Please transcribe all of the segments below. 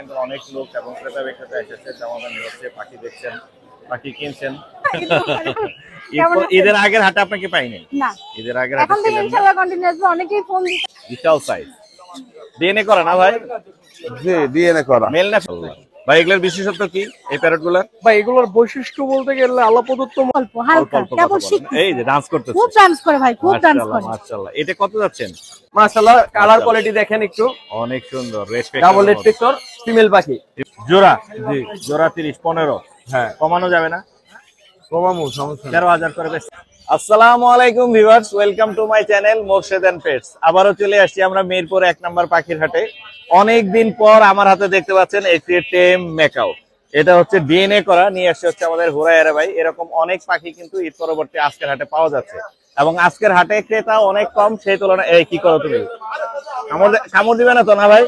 কিন্তু অনেক লোক এবং ক্রেতা বিক্রেতা এসেছে, দামাদামি হচ্ছে, পাখি দেখছেন, পাখি কিনছেন। ঈদের আগের হাটে আপনাকে পাইনি না, ঈদের আগের হাটে ছিলেন ইনশাআল্লাহ কন্টিনিউয়াসলি অনেকেই ফোন দিচ্ছে। বিশাল সাইজ ডিএনএ করা না ভাই? জি ডিএনএ করা। মেল না ভাই? এগুলোর বিশেষত্ব কি এই প্যারটগুলোর? ভাই এগুলোর বৈশিষ্ট্য বলতে গেলে আলাপদত্ত অল্প হালকা কেবল শিখতে। এই যে ডান্স করতেছে, খুব ডান্স করে ভাই, খুব ডান্স করে। মাশাআল্লাহ। এটা কত যাচ্ছেন? মাশাআল্লাহ কালার কোয়ালিটি দেখেন একটু, অনেক সুন্দর। ডাবল রেড ফিক্টর ফিমেল পাখি জোড়া। জি জোড়া 30 15। হ্যাঁ কমানো যাবে না? কমামু, সমস্যা নেই। 13,000 করে বেশ। আসসালামু আলাইকুম viewers, welcome to my channel Morshed and pets. আবারও চলে আসছি আমরা মিরপুর 1 নম্বর পাখির হাটে। অনেক দিন পর আমার হাতে দেখতে পাচ্ছেন একটি টেম ম্যাকাও। এটা হচ্ছে ডিএনএ করা, নিয়ে আসছে হচ্ছে আমাদের হুরায়রা ভাই। এরকম অনেক পাখি কিন্তু ঈদ পরবর্তী আজকের হাটে পাওয়া যাচ্ছে, এবং আজকের হাটে ক্রেতা অনেক কম সেই তুলনায়। এই কি করো তুমি? কামড় দিবে না তো না ভাই?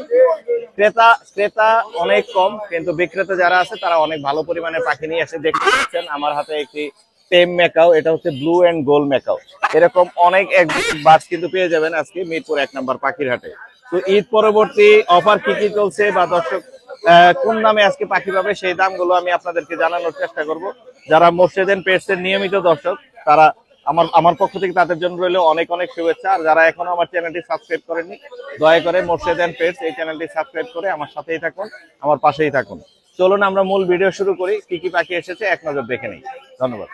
ক্রেতা অনেক কম, কিন্তু বিক্রেতা যারা আছে তারা অনেক ভালো পরিমাণে পাখি নিয়ে এসে। দেখতে পাচ্ছেন আমার হাতে একটি টেম ম্যাকাও, এটা হচ্ছে ব্লু এন্ড গোল্ড ম্যাকাও। এরকম অনেক বার্ডস কিন্তু পেয়ে যাবেন আজকে মিরপুর 1 নম্বর পাখির হাটে। তো ঈদ পরবর্তী অফার কি কি চলছে বা দর্শক কোন দামে আজকে পাখি পাবে সেই দামগুলো আমি আপনাদেরকে জানানোর চেষ্টা করব। যারা মোরশেদ এন্ড পেটস এর নিয়মিত দর্শক, তারা আমার পক্ষ থেকে তাদের জন্য রইল অনেক অনেক শুভেচ্ছা। আর যারা এখনো আমার চ্যানেলটি সাবস্ক্রাইব করেননি, দয়া করে মোরশেদ এন্ড পেটস এই চ্যানেলটি সাবস্ক্রাইব করে আমার সাথেই থাকুন, আমার পাশেই থাকুন। চলুন আমরা মূল ভিডিও শুরু করি। কি কি পাখি এসেছে এক নজর দেখে নেই। ধন্যবাদ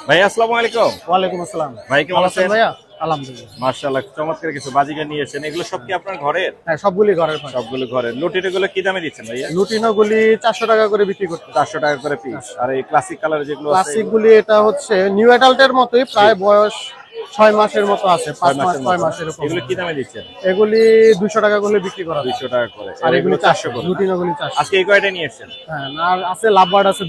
ভাই। আসসালামু আলাইকুম। ওয়ালাইকুম আসসালাম ভাই, কেমন আছেন? ভাইয়া আলহামদুলিল্লাহ মাশাআল্লাহ, চমৎকার কিছু বাজিগার নিয়ে এসেছেন। এগুলো সব কি আপনার ঘরের? হ্যাঁ সবগুলি ঘরের পাখি। সবগুলো ঘরের। লুটিনো গুলো কি দামে দিচ্ছেন ভাইয়া? লুটিনো গুলি 400 টাকা করে বিক্রি করতে। 400 টাকা করে পিস। আর এই ক্লাসিক কালার যেগুলো আছে, ক্লাসিক গুলি এটা হচ্ছে নিউ অ্যাডাল্টের মতোই, প্রায় বয়স 6 মাসের মতো আছে, 5 মাস 6 মাস এরকম। এগুলো কি দামে দিচ্ছেন? এগুলি 200 টাকা করে বিক্রি করা। 200 টাকা করে। আর এগুলি 400 করে। লুটিনো গুলি 400। আজকে এই কয়টা নিয়ে এসেছেন? হ্যাঁ আর আছে লাভবার্ড আছে।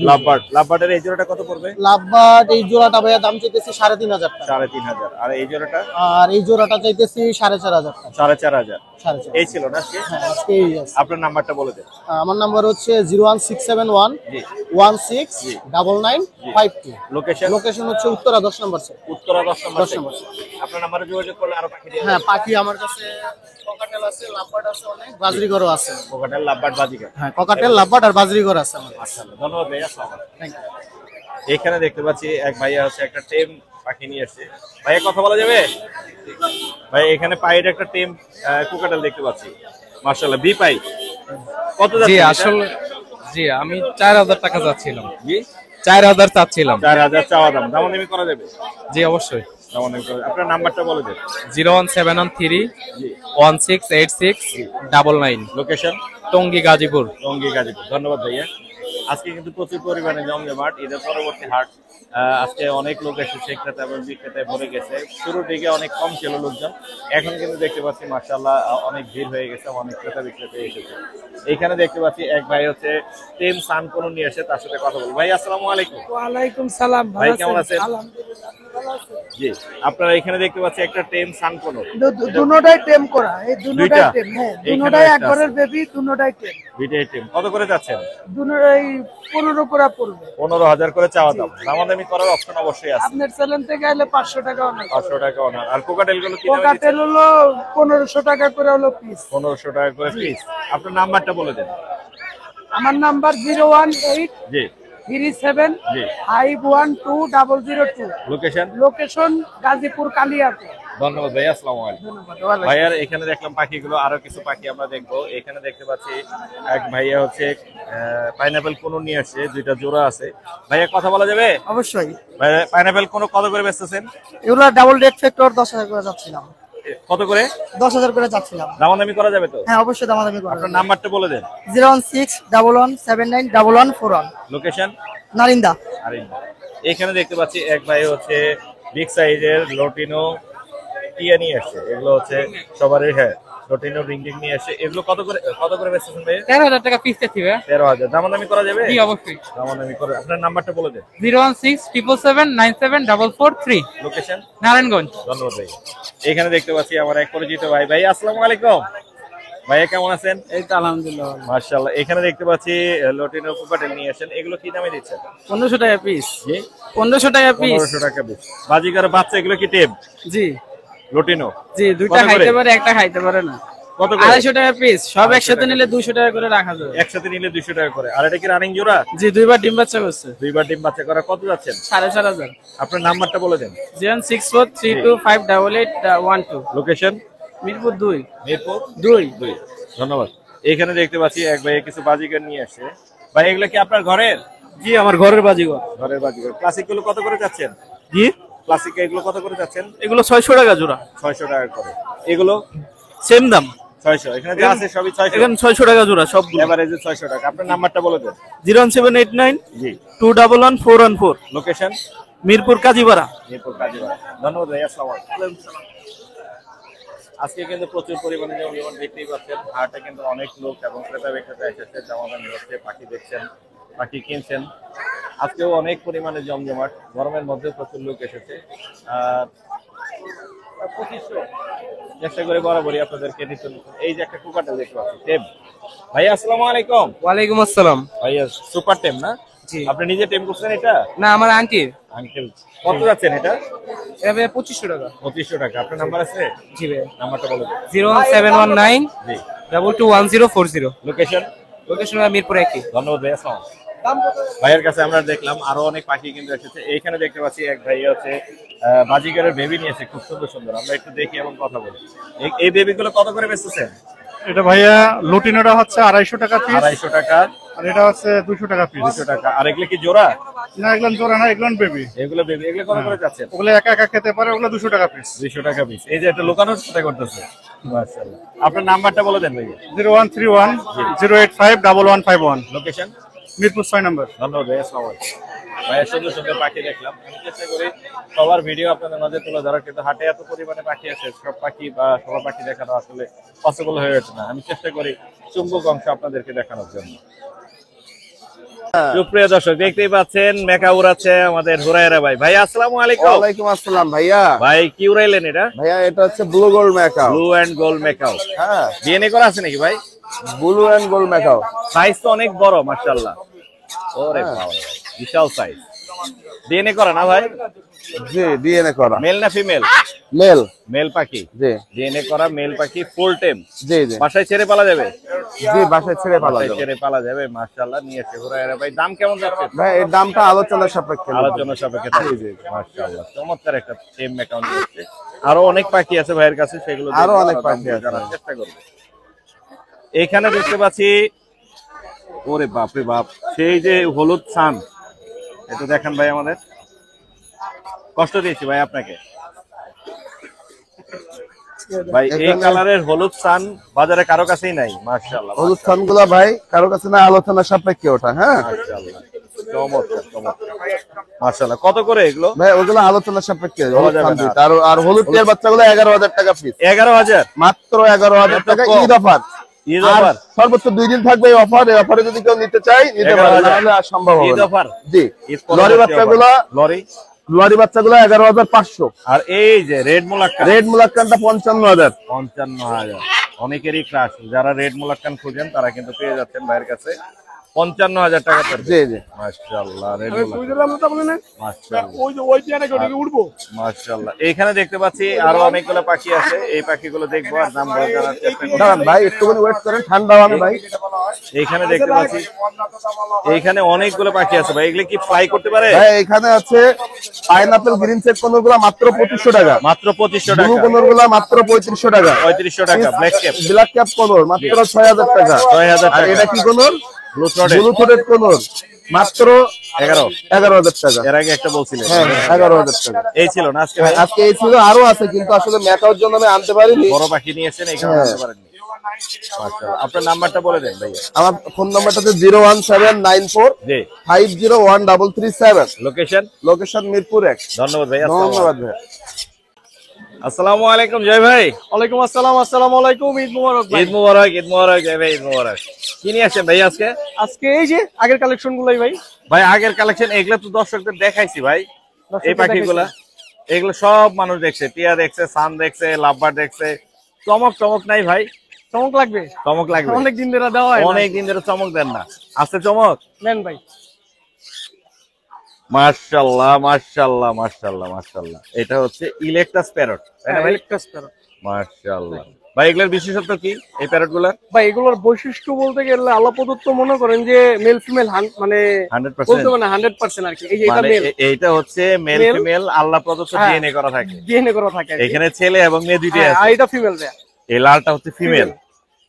লাভবার্ডের এই জোড়াটা কত পড়বে? লাভবার্ড এই জোড়াটা ভাইয়া দাম চাইতেছি 3,500 টাকা। 3,500। আর এই জোড়াটা? আর এই জোড়াটা চাইতেছি 4,500 টাকা। 4,500। 4,500 এই ছিল না আজকে? হ্যাঁ আজকে এই আছে। আপনার নাম্বারটা বলে দেন। আমার নাম্বার হচ্ছে 01671 জি 169952। লোকেশন হচ্ছে উত্তরা 10 নম্বর স্যার। উত্তরা 10 নম্বর। আপনার নাম্বারে যোগাযোগ করলে আরো পাখি দিয়ে। হ্যাঁ পাখি আমার কাছে ককাটেল আছে, লাভবার্ড আছে, অনেক বাজরিগরও আছে। Cockatiel, lovebird, Baazigar. হ্যাঁ ককাটেল, লাভবার্ড আর বাজরিগর আছে আমার। মাশাআল্লাহ, ধন্যবাদ ভাইয়া। Thank you. এখানে দেখতে পাচ্ছি এক ভাইয়া হচ্ছে একটা টেম পাখি নিয়ে আসছে। ভাইয়া কথা বলা যাবে? ভাই এখানে পাইড একটা টেম কোকাটেল দেখতে পাচ্ছি, মাশাআল্লাহ বি পাই। কত যাচ্ছে? জি আসলে জি আমি 4,000 টাকা চাচ্ছিলাম। জি 4,000 চাচ্ছিলাম। 4,000 চাওয়া দাম। দামাদামি করা যাবে? জি অবশ্যই। দামাদামি করা। আপনার নাম্বারটা বলে দেন। 01713 জি 168699। লোকেশন? টঙ্গী গাজীপুর। টঙ্গী গাজীপুর। ধন্যবাদ ভাইয়া। আজকে কিন্তু প্রচুর পরিমাণে জমজমাট ঈদের পরবর্তী হাট। আজকে অনেক লোক এসেছে, ক্রেতা এবং বিক্রেতায় ভরে গেছে। শুরুর দিকে অনেক কম ছিল লোকজন, এখন কিন্তু দেখতে পাচ্ছি মাশাআল্লাহ অনেক ভিড় হয়ে গেছে, অনেক ক্রেতা বিক্রেতা এসেছে। এখানে দেখতে পাচ্ছি এক ভাই হচ্ছে টেম সান কোন নিয়ে এসে, তার সাথে কথা বলবো। ভাই আসসালামু আলাইকুম। ওয়ালাইকুম সালাম। ভাই কেমন আছেন? আলহামদুলিল্লাহ ভালো আছি। জি আপনারা এখানে দেখতে পাচ্ছি একটা টেম সান কোন, দুটোটাই টেম করা। এই দুটোটাই টেম। হ্যাঁ দুটোটাই একবারের বেবি, দুটোটাই টেম। দুইটাই টেম। কত করে যাচ্ছেন? দুটোটাই 15 করে পড়বে। 15,000 করে চাওয়া দাম। দামাদামি করার অপশন অবশ্যই আছে। আপনার চ্যানেল থেকে আইলে 500 টাকা অনার। 500 টাকা অনার। আর কোকাটেল গুলো কি দামে দিচ্ছেন? কোকাটেল হলো 1500 টাকা করে হলো পিস। 1500 টাকা করে পিস। আপনার নাম্বারটা বলে দেন। আমার নাম্বার 018 জি 37 জি 512002। লোকেশন গাজীপুর কালিয়াপুর। ধন্যবাদ ভাই। আসসালামু আলাইকুম। ধন্যবাদ ভাইয়ার এখানে দেখলাম পাখিগুলো, আরো কিছু পাখি আমরা দেখবো। এখানে দেখতে পাচ্ছি এক ভাইয়া হচ্ছে পাইনাপেল কোন নিয়ে আসছে, দুইটা জোড়া আছে। ভাইয়া কথা বলা যাবে? অবশ্যই। পাইনাপেল কোন কত করে বেচতেছেন? এগুলো ডাবল রেড ফ্যাক্টর 10,000 করে যাচ্ছিলাম। কত করে? 10,000 করে যাচ্ছিলাম। দামাদামি করা যাবে তো? হ্যাঁ অবশ্যই দামাদামি করব। আপনার নাম্বারটা বলে দেন। 01611791141। লোকেশন? নারিন্দা। এখানে দেখতে পাচ্ছি এক ভাই হচ্ছে বিগ সাইজের লটিনো টিয়া নিয়ে আসছে। এগুলো হচ্ছে সবারই। হ্যাঁ লটিনো রিং নিয়ে আসছে। এগুলো কত করে বেচতেছেন ভাই? 13,000 টাকা পিস চাচ্ছি ভাই। 13,000। দামাদামি করা যাবে? জি অবশ্যই। দামাদামি করে। আপনার নাম্বারটা বলে দেন। 01677977443। লোকেশন? নারায়ণগঞ্জ। ধন্যবাদ ভাই। এখানে দেখতে পাচ্ছি আমার এক পরিচিত ভাই। ভাই আসসালামু আলাইকুম। ভাইয়া কেমন আছেন? এই তো আলহামদুলিল্লাহ। মাশাআল্লাহ। এখানে দেখতে পাচ্ছি লটিনো কোকাটেল নিয়ে আসেন। এগুলো কি দামে দিচ্ছেন? 1500 টাকা পিস। জি 1500 টাকা পিস। 1500 টাকা পিস। বাজিকার বাচ্চা এগুলো কি টেম? জি লটিনো? জি দুইটা খাইতে পারে, একটা খাইতে পারে না। কত করে? 250 টাকা পিস, সব একসাথে নিলে 200 টাকা করে রাখা যাবে। একসাথে নিলে 200 টাকা করে। আর এটা কি রানিং জোড়া? জি, দুইবার ডিম বাচ্চা করছে। দুইবার ডিম বাচ্চা করা। কত যাচ্ছেন? 4500। আপনার নাম্বারটা বলে দেন। 06432588812। লোকেশন? মিরপুর 2। মিরপুর 2। 2। ধন্যবাদ। এখানে দেখতে পাচ্ছি এক ভাই কিছু বাজিকার নিয়ে আসে। ভাই এগুলো কি আপনার ঘরের? জি, আমার ঘরের বাজিঘর। ঘরের বাজিকার। ক্লাসিক গুলো কত করে যাচ্ছেন? জি, ক্লাসিক এগুলো কত করে যাচ্ছেন? এগুলো 600 টাকা জোড়া। 600 টাকা করে। এগুলো সেম দাম। 600। এখানে যা আছে সবই 600। এখানে 600 টাকা জোড়া সবগুলো। এভারেজে 600 টাকা। আপনার নাম্বারটা বলে দেন। 01789 জি। 211414। লোকেশন? মিরপুর কাজীপাড়া। মিরপুর কাজীপাড়া। ধন্যবাদ ভাই। আসসালামু আলাইকুম। আজকে কিন্তু প্রচুর পরিমাণে যেমন দেখতেই পাচ্ছেন হাটে কিন্তু অনেক লোক এবং ক্রেতা বিক্রেতা এসেছে, দামাদামি হচ্ছে, পাখি দেখছেন, পাখি কিনছেন। আজকেও অনেক পরিমাণে জমজমাট, গরমের মধ্যে প্রচুর লোক এসেছে। আর 2500 চেষ্টা করে বরাবরই আপনাদেরকে নিতে। এই যে একটা কুকাটা দেখতে পাচ্ছি টেম। ভাইয়া আসসালামু আলাইকুম। ওয়ালাইকুম আসসালাম। ভাইয়া সুপার টেম না? জি। আপনি নিজে টেম করছেন এটা? না, আমার আন্টি। আঙ্কেল কত যাচ্ছেন এটা? এটা 2500 টাকা। 2500 টাকা। আপনার নাম্বার আছে? জি ভাই। নাম্বারটা বলে দিন। 01719 জি। 221040। লোকেশন? লোকেশন মিরপুর 1। ধন্যবাদ ভাই। আসসালাম। ভাইয়ের কাছে আমরা দেখলাম আরো অনেক পাখি কিন্তু এসেছে। এইখানে দেখতে পাচ্ছি এক ভাই হচ্ছে বাজিগারের বেবি নিয়েছে, খুব সুন্দর সুন্দর। আমরা একটু দেখি এবং কথা বলি। এই বেবি গুলো কত করে বেচতেছেন? এটা ভাইয়া লুটিনোটা হচ্ছে 250 টাকা পিস, 250 টাকা। আর এটা হচ্ছে 200 টাকা পিস। 200 টাকা। আর এগুলো কি জোড়া? না, এগুলো জোড়া না, এগুলো বেবি। এগুলো বেবি। এগুলো কত করে যাচ্ছেন? ওগুলো একা একা খেতে পারে, ওগুলো 200 টাকা পিস। 200 টাকা পিস। এই যে একটা লোকানোর চেষ্টা করতেছে। মাশাআল্লাহ। আপনার নাম্বারটা বলে দেন ভাই। 0131 085 1151। লোকেশন? মিরপুর 6 নম্বর। ধন্যবাদ ভাই। আসসালামু আলাইকুম। ভাইয়ের সুন্দর সুন্দর পাখি দেখলাম। আমি চেষ্টা করি সবার ভিডিও আপনাদের মাঝে তুলে ধরার, কিন্তু হাটে এত পরিমাণে পাখি আছে, সব পাখি বা সবার পাখি দেখানো আসলে পসিবল হয়ে ওঠে না। আমি চেষ্টা করি চুম্বক অংশ আপনাদেরকে দেখানোর জন্য। সুপ্রিয় দর্শক, দেখতেই পাচ্ছেন মেকা উড়াচ্ছে আমাদের হুরায়রা ভাই। ভাই আসসালামু আলাইকুম। ওয়ালাইকুম আসসালাম ভাইয়া। ভাই কি উড়াইলেন এটা? ভাইয়া এটা হচ্ছে blue gold macaw. Blue and gold macaw. হ্যাঁ, ডিএনএ করা আছে নাকি ভাই? Blue and gold macaw. Size তো অনেক বড় মাশাআল্লাহ। ওরে বাবা ভাই, বিশাল সাইজ। ডিএনএ করা না ভাই? জি, ডিএনএ করা। মেল না ফিমেল? মেল। মেল পাখি। জি ডিএনএ করা মেল পাখি, ফুল টেম। জি জি বাসায় ছেড়ে পালা যাবে? জি, বাসায় ছেড়ে পালা বাসায় যাবে। ছেড়ে পালা যাবে। মাশাআল্লাহ। নিয়েছে হুরায়রা ভাই। দাম কেমন যাচ্ছে? ভাই এর দামটা আলোচনার সাপেক্ষে। আলোচনা সাপেক্ষে থাকবে। মাশাআল্লাহ, চমৎকার একটা টেম অ্যাকাউন্ট নিয়েছে। আরো অনেক পাখি আছে ভাইয়ের কাছে, সেগুলো আরো দেখবো, অনেক দাম পাখি আছে। জানার চেষ্টা করব। এখানে দেখতে পাচ্ছি, ওরে বাপ রে বাপ, সেই যে হলুদ সান, এটা দেখেন ভাই। আমাদের কষ্ট দিয়েছি ভাই আপনাকে। ভাই এই কালারের হলুদ সান বাজারে কারো কাছেই নাই। মাশাআল্লাহ। হলুদ খানগুলা ভাই কারো কাছে না, আলোচনার সাপেক্ষে ওটা। হ্যাঁ মাশাআল্লাহ, চমৎকার চমৎকার। মাশাআল্লাহ। কত করে এগুলো? ভাই ওগুলো আলোচনার সাপেক্ষে। বলা হলুদ যাবে খান না। দুইটা। আর হলুদ টিয়ার বাচ্চাগুলো 11,000 টাকা পিস। 11,000? মাত্র 11,000 টাকা। কম। ঈদ অফার। ঈদ আর অফার? সর্বোচ্চ 2 দিন থাকবে এই অফার। এই অফারে যদি কেউ নিতে চাই নিতে পারে, 11,000 নাহলে আর সম্ভব হবে ঈদ না। অফার? জি। ঈদ লরি পরবর্তী বাচ্চাগুলো, অফার। লরি লরি বাচ্চাগুলো 11,500। আর এই যে রেড মুলাক্কা, রেড মুলাক্কানটা 55,000। 55,000। অনেকেরই ক্রাশ। যারা রেড মুলাক্কান খুঁজেন তারা কিন্তু পেয়ে যাচ্ছেন ভাইয়ের কাছে 55,000 টাকা পড়বে। জি জি। মাশাআল্লাহ, রেড মুলাক্কান। মাশাআল্লাহ। এইখানে দেখতে পাচ্ছি আরো অনেকগুলো পাখি আছে। এই পাখিগুলো দেখবো আর দাম বলে জানার চেষ্টা করবো। দাঁড়ান ভাই, একটুখানি ওয়েট করেন, ঠান্ডা হবে ভাই। এইখানে দেখতে পাচ্ছি, এইখানে অনেকগুলো পাখি আছে ভাই। এগুলো কি ফ্লাই করতে পারে? ভাই এখানে আছে পাইনাপেল গ্রিন চেক কোনর গুলা মাত্র 2500 টাকা। মাত্র 2500 ব্লু টাকা। কোনর গুলা মাত্র 3500 টাকা। 3500 টাকা। ব্ল্যাক ক্যাপ, ব্ল্যাক ক্যাপ কোনর মাত্র 6000 টাকা। 6000 আর টাকা। এটা কি কোনর? ব্লু থ্রোডেড, ব্লু থ্রোডেড কোনর মাত্র 11,000 টাকা। এর আগে একটা বলছিলেন। হ্যাঁ 11,000 টাকা। এই ছিল না আজকে ভাই? আজকে এই ছিল, আরো আছে কিন্তু আসলে ম্যাকাওর জন্য আমি আনতে পারিনি। বড় পাখি নিয়েছেন, এখানে হ্যাঁ। আনতে পারেননি। মাশাআল্লাহ। আপনার নাম্বারটা বলে দেন ভাইয়া। আমার ফোন নাম্বারটা 01794 জি। 501337। লোকেশন? লোকেশন মিরপুর 1। ধন্যবাদ ভাই। ধন্যবাদ ভাই। আসসালামু আলাইকুম জয় ভাই। ওয়ালাইকুম আসসালাম। আসসালামু আলাইকুম। ঈদ মুবারক ভাই। ঈদ মুবারক। ঈদ মুবারক জয় ভাই। ঈদ মুবারক। কি নিয়ে আসছেন ভাই আজকে? আজকে এই যে আগের কালেকশন গুলাই ভাই। ভাই আগের কালেকশন এগুলো তো দর্শকদের দেখাইছি ভাই। এই পাখিগুলা এগুলো সব মানুষ দেখছে, টিয়া দেখছে, সান দেখছে, লাভবার্ড দেখছে। চমক চমক নাই ভাই? চমক লাগবে, চমক লাগবে। অনেক দিন ধরে দেওয়া হয় না। অনেক দিন ধরে চমক দেন না, আজকে চমক। নেন ভাই। মাশাআল্লাহ মাশাআল্লাহ মাশাআল্লাহ মাশাআল্লাহ। এটা হচ্ছে ইলেকট্রাস প্যারট, তাই না ভাই? Eclectus parrot. মাশাআল্লাহ। ভাই এগুলোর বিশেষত্ব কি এই প্যারটগুলোর? ভাই এগুলোর বৈশিষ্ট্য বলতে গেলে আল্লাহ প্রদত্ত মনে করেন যে মেল ফিমেল মানে 100%? বলতে মানে 100% আর কি। এই যে এটা মানে মেল, এইটা হচ্ছে মেল Male? ফিমেল আল্লাহ প্রদত্ত হ্যাঁ। ডিএনএ করা থাকে। ডিএনএ করা থাকে আর কি। এখানে ছেলে এবং মেয়ে দুইটাই হ্যাঁ, আর আছে। এটা ফিমেল দেয়া। এই লালটা হচ্ছে ফিমেল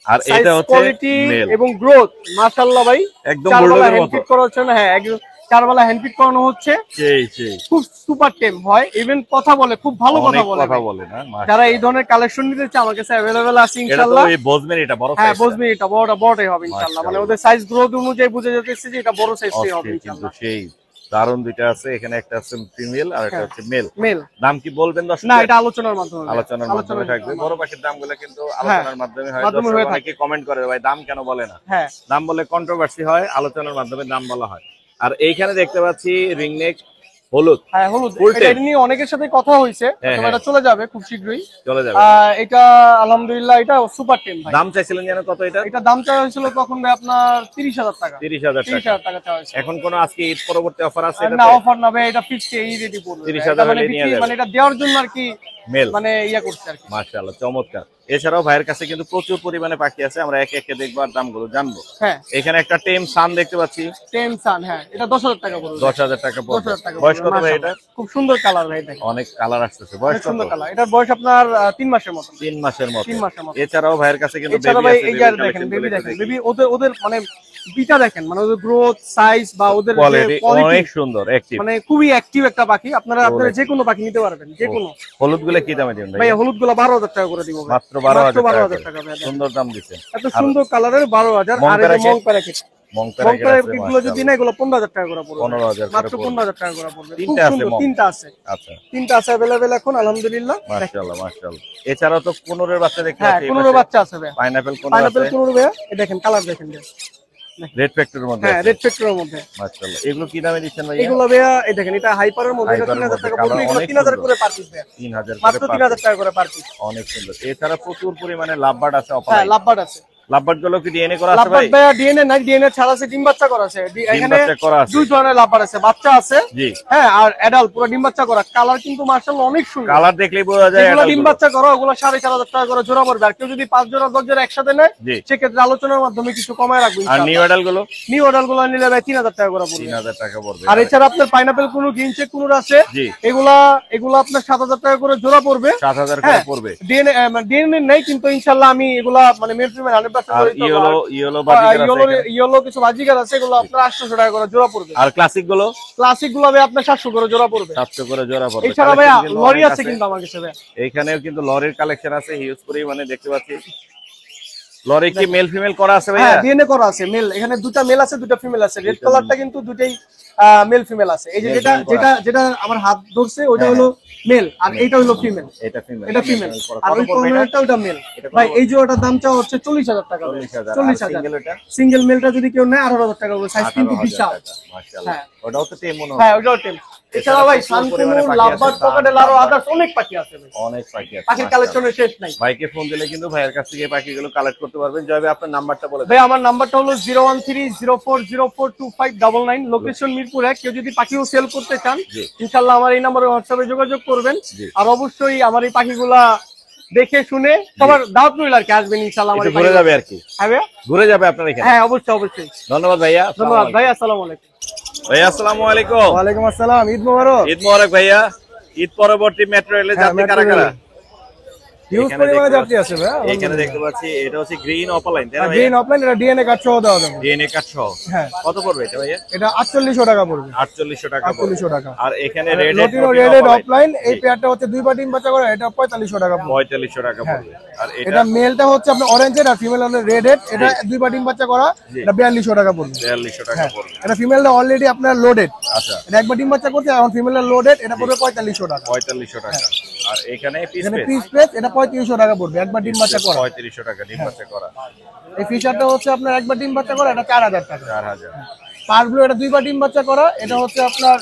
আর সাইজ এটা হচ্ছে কোয়ালিটি মেল। এবং গ্রোথ মাশাআল্লাহ ভাই একদম চারবেলা বুলডগের হ্যান্ড মতো। ফিট করা হচ্ছে না, হ্যাঁ একদম চারবেলা হ্যান্ড ফিট করানো হচ্ছে, সেই খুব সুপার টেম হয়, ইভেন কথা বলে খুব ভালো কথা অনেক বলে কথা ভাই। বলে না মাশাআল্লাহ। যারা এই ধরনের কালেকশন নিতে চায় আমার কাছে अवेलेबल আছে এটা তো ইনশাআল্লাহ। এই বোজমেন এটা বড় হ্যাঁ সাইজ। বুঝবি এটা বড়টাই হবে ইনশাআল্লাহ, মানে ওদের সাইজ গ্রোথ অনুযায়ী বুঝে যেতেছে যে এটা বড় সাইজটাই হবে কিন্তু ইনশাআল্লাহ। সেই দারুন দুইটা আছে, এখানে একটা আছে ফিমেল আর একটা হচ্ছে মেল। মেল দাম কি বলবেন দর্শক? না, এটা আলোচনার মাধ্যমে আলোচনার মাধ্যমে থাকবে। বড় পাখির দামগুলো কিন্তু হ্যাঁ, আলোচনার মাধ্যমে হয়। মাধ্যমে দর্শক হয়ে থাকে। অনেকে কমেন্ট করে ভাই দাম কেন বলে না? হ্যাঁ দাম বলে কন্ট্রোভার্সি হয়, আলোচনার মাধ্যমে দাম বলা হয়। আর এইখানে দেখতে পাচ্ছি রিংনেক হলুদ হ্যাঁ হলুদ, Full এটা tape? নিয়ে অনেকের সাথে কথা হয়েছে, হ্যাঁ, তবে এটা চলে যাবে খুব শীঘ্রই। চলে যাবে। এটা আলহামদুলিল্লাহ এটা সুপার টেম ভাই। দাম চাইছিলেন যেন কত এটা? এটা দাম চাওয়া হয়েছিল তখন ভাই আপনার 30,000 টাকা। 30,000 টাকা। 30,000 টাকা চাওয়া হয়েছিল। এখন কোন আজকে ঈদ পরবর্তী অফার আছে আর এটা? না অফার না ভাই, এটা ফিক্সড এই রেডি পড়বে। 30,000 এটা মানে হলে নিয়ে বিক্রি যাবে। মানে এটা দেওয়ার জন্য আর কি মেল মানে ইয়া করছে আর কি। মাশাআল্লাহ চমৎকার। এছাড়াও ভাইয়ের কাছে কিন্তু প্রচুর পরিমাণে পাখি আছে, আমরা একে একে দেখবো আর দামগুলো জানবো। হ্যাঁ এখানে একটা টেম সান দেখতে পাচ্ছি, টেম সান, হ্যাঁ এটা 10,000 টাকা পড়বে। 10,000 টাকা পড়বে। 10,000 টাকা বয়স পড়বে, কত ভাই এটা? মাশাআল্লাহ। খুব সুন্দর কালার ভাই, দেখেন অনেক কালার আসতেছে। বয়স অনেক কত? সুন্দর কালার। এটার বয়স আপনার 3 মাসের মতো। 3 মাসের মতো। 3 মাসের মতো। এছাড়াও ভাইয়ের কাছে কিন্তু এছাড়া বেবি ভাই আছে। এই যে দেখেন বেবি দেখেন, বেবি ওদের মানে বিটা দেখেন, মানে ওদের গ্রোথ সাইজ বা ওদের কোয়ালিটি কোয়ালিটি অনেক সুন্দর, অ্যাক্টিভ। মানে খুবই অ্যাক্টিভ একটা পাখি। আপনারা যে কোনো পাখি নিতে পারবেন, যে কোনো। হলুদগুলো কি দামে দিবেন ভাই ভাই? হলুদ গুলো 12,000 টাকা করে দিব ভাই। মাত্র 12,000 টাকা ভাই। সুন্দর দাম দিচ্ছেন। এত সুন্দর কালারের 12,000। মং আর এই যে প্যারাকেট? মং প্যারাকেট, মং মং প্যারাকেট প্যারাকেট আছে গুলো যদি মাশাআল্লাহ। না এগুলো 15,000 টাকা করে পড়বে। 15,000 করে মাত্র পড়বে। 15,000 টাকা করে পড়বে। খুব তিনটা আছে সুন্দর, মং? তিনটা আছে। আচ্ছা তিনটা আছে अवेलेबल এখন আলহামদুলিল্লাহ। মাশাআল্লাহ মাশাআল্লাহ। এছাড়াও তো কোনরের বাচ্চা দেখতে হ্যাঁ পাচ্ছি। 15 বাচ্চা আছে ভাই। পাইনাপল কোন পাইনাপল আছে? 15 ভাই। এই দেখেন কালার দেখেন ভাই। রেড ফ্যাক্টরির মধ্যে হ্যাঁ আছে। রেড ফ্যাক্টরের মধ্যে। মাশাআল্লাহ। এগুলো কি দামে দিচ্ছেন ভাই? এগুলো ভাইয়া এই দেখেন এটা হাইপারের মধ্যে, এটা হাইপারের 3,000 টাকা মধ্যে, পড়বে। এগুলো অনেক 3,000 সুন্দর। করে পার পিস ভাইয়া। 3,000 মাত্র করে 3,000 টাকা করে পার পিস। অনেক সুন্দর। এছাড়া প্রচুর পরিমাণে লাভবার্ড আছে হ্যাঁ অফলাইন। লাভবার্ড আছে। লাভবার্ড গুলো কি ডিএনএ করা আছে লাভবার্ড ভাই? ভাইয়া ডিএনএ নাই, ডিএনএ ছাড়া আছে, ডিম বাচ্চা করা আছে। এখানে বাচ্চা করা আছে। দুই ধরনের লাভবার্ড আছে, বাচ্চা আছে জি। হ্যাঁ আর অ্যাডাল্ট পুরো ডিম বাচ্চা করা। কালার কিন্তু মাশাআল্লাহ অনেক সুন্দর। কালার দেখলেই বোঝা যায় যেগুলো এটা ডিম বাচ্চা করা ওগুলো 4,500 টাকা করে জোড়া পড়বে। আর কেউ যদি 5 জোড়া 10 জোড়া একসাথে নেয় জি। সেক্ষেত্রে আলোচনার মাধ্যমে কিছু কমায় রাখবো আর ইনশাআল্লাহ। নিউ অ্যাডাল গুলো নিউ অর্ডার গুলো নিলে ভাই 3,000 টাকা করে পড়বে। 3,000 টাকা পড়বে। আর এছাড়া আপনার পাইনাপেল কোনো গ্রিন চেক কোনো আছে, জি। এগুলা আপনার 7,000 টাকা করে জোড়া পড়বে। 7,000 করে হ্যাঁ পড়বে। ডিএনএ নেই কিন্তু ইনশাআল্লাহ আমি এগুলা মানে মেল ফিমেল 100% আর করে দিতে ইয়েলো পারবো। ইয়েলো বাজিকার আছে এখানে। ইয়েলো কিছু বাজিকার আছে, এগুলো আপনার 800 টাকা করে জোড়া পড়বে। আর ক্লাসিক গুলো ক্লাসিক গুলো ভাই আপনার 700 করে জোড়া পড়বে। 700 করে জোড়া পড়বে। এছাড়া ভাইয়া Collection কিন্তু লরি অনেক আছে কিন্তু আমার কাছে ভাই। এইখানেও কিন্তু লরির কালেকশন আছে হিউজ পরিমাণে দেখতে পাচ্ছি। লরি কি মেল ফিমেল করা আছে ভাইয়া? হ্যাঁ ডিএনএ করা আছে মেল, এখানে দুটো মেল আছে দুটো ফিমেল আছে। রেড কালারটা কিন্তু দুটোই মেল ফিমেল আছে। এই যে Male যেটা female করা যেটা যেটা আমার হাত ধরছে ওটা হলো মেল আর এইটা হলো ফিমেল। এটা ফিমেল। এটা ফিমেল আর ওই কত পড়বে এটা? কর্নারটা ওটা মেল। এটা কত ভাই পড়বে? এই জোড়াটার দাম চাও হচ্ছে 40,000 টাকা। 40,000 আর 40,000 সিঙ্গেল এটা? সিঙ্গেল মেলটা যদি কেউ নেয় 18,000 টাকা করে। সাইজ কিন্তু 18,000 বিশাল। টাকা। মাশাআল্লাহ। হ্যাঁ। ওটাও তো টেম মনে হ্যাঁ হয়। ওটাও টেম। এছাড়া ভাই প্রচুর পরিমাণে শান্তনু পাখি আছে, লাভবার্ড পকেটেল আরো আদার্স অনেক পাখি আছে ভাই। অনেক পাখি আছে। পাখির মাশাআল্লাহ। কালেকশনের শেষ নাই। ভাইকে ফোন দিলে কিন্তু ভাইয়ের কাছ থেকে পাখিগুলো কালেক্ট করতে পারবেন। জয় ভাই আপনার নাম্বারটা বলে দেন। ভাই আমার নাম্বারটা হলো 01304042599। লোকেশন মিরপুর 1। কেউ যদি পাখিও সেল করতে চান জি। ইনশাআল্লাহ আমার এই নম্বরে হোয়াটসঅ্যাপে যোগাযোগ করবেন। জি। আর অবশ্যই আমার এই পাখিগুলা দেখে শুনে সবার দাওয়াত রইল আর কি, আসবেন ইনশাআল্লাহ আমার একটু এই ঘুরে পাখিগুলা। যাবে আর কি। হ্যাঁ ভাইয়া? ঘুরে যাবে আপনার এখানে। হ্যাঁ অবশ্যই অবশ্যই। ধন্যবাদ ভাইয়া। ধন্যবাদ ভাই, আসসালামু আলাইকুম। ভাইয়া আসসালামু আলাইকুম। ওয়ালাইকুম আসসালাম, ঈদ মোবারক। ঈদ মোবারক ভাইয়া। ঈদ পরবর্তী মেট্রো রেলের যাত্রী কারা কারা? হিউজ এখানে পরিমাণে দেখতে যাত্রী আছে ভাই। এখানে দেখতে পাচ্ছি এটা হচ্ছে গ্রিন অপালাইন তাই না গ্রিন ভাইয়া? অফলাইন, এটা ডিএনএ কার্ড সহ দেওয়া যাবে। ডিএনএ কার্ড সহ। হ্যাঁ কত পড়বে এটা ভাইয়া? এটা 4800 টাকা পড়বে। 4800 টাকা পড়বে। 4800 টাকা। আর এখানে রেড লটিনো রেডেড অফলাইন, এই পেয়ারটা হচ্ছে দুই বাটিম বাচ্চা করে, এটা 4500 টাকা পড়বে। 4500 টাকা পড়বে। আর এটা এটা মেলটা হচ্ছে আপনার অরেঞ্জের আর ফিমেল হলো রেডেড, এটা দুই বাটিম বাচ্চা করা, এটা 4200 টাকা পড়বে। 4200 টাকা পড়বে। এটা ফিমেলটা অলরেডি আপনার লোডেড, আচ্ছা এটা একবার ডিম বাচ্চা করছে, এখন ফিমেলটা লোডেড, এটা পড়বে 4500 টাকা। 4500 টাকা। আর এখানে পিস এখানে পিস পিস প্লেস, এটা 3500 টাকা পড়বে, একবার ডিম বাচ্চা করা। 3500 টাকা ডিম বাচ্চা করা। এই ফিশারটা হচ্ছে আপনার একবার ডিম বাচ্চা করা, এটা 4000 টাকা। 4000। পারব্লু এটা দুইবার ডিম বাচ্চা করা, এটা হচ্ছে আপনার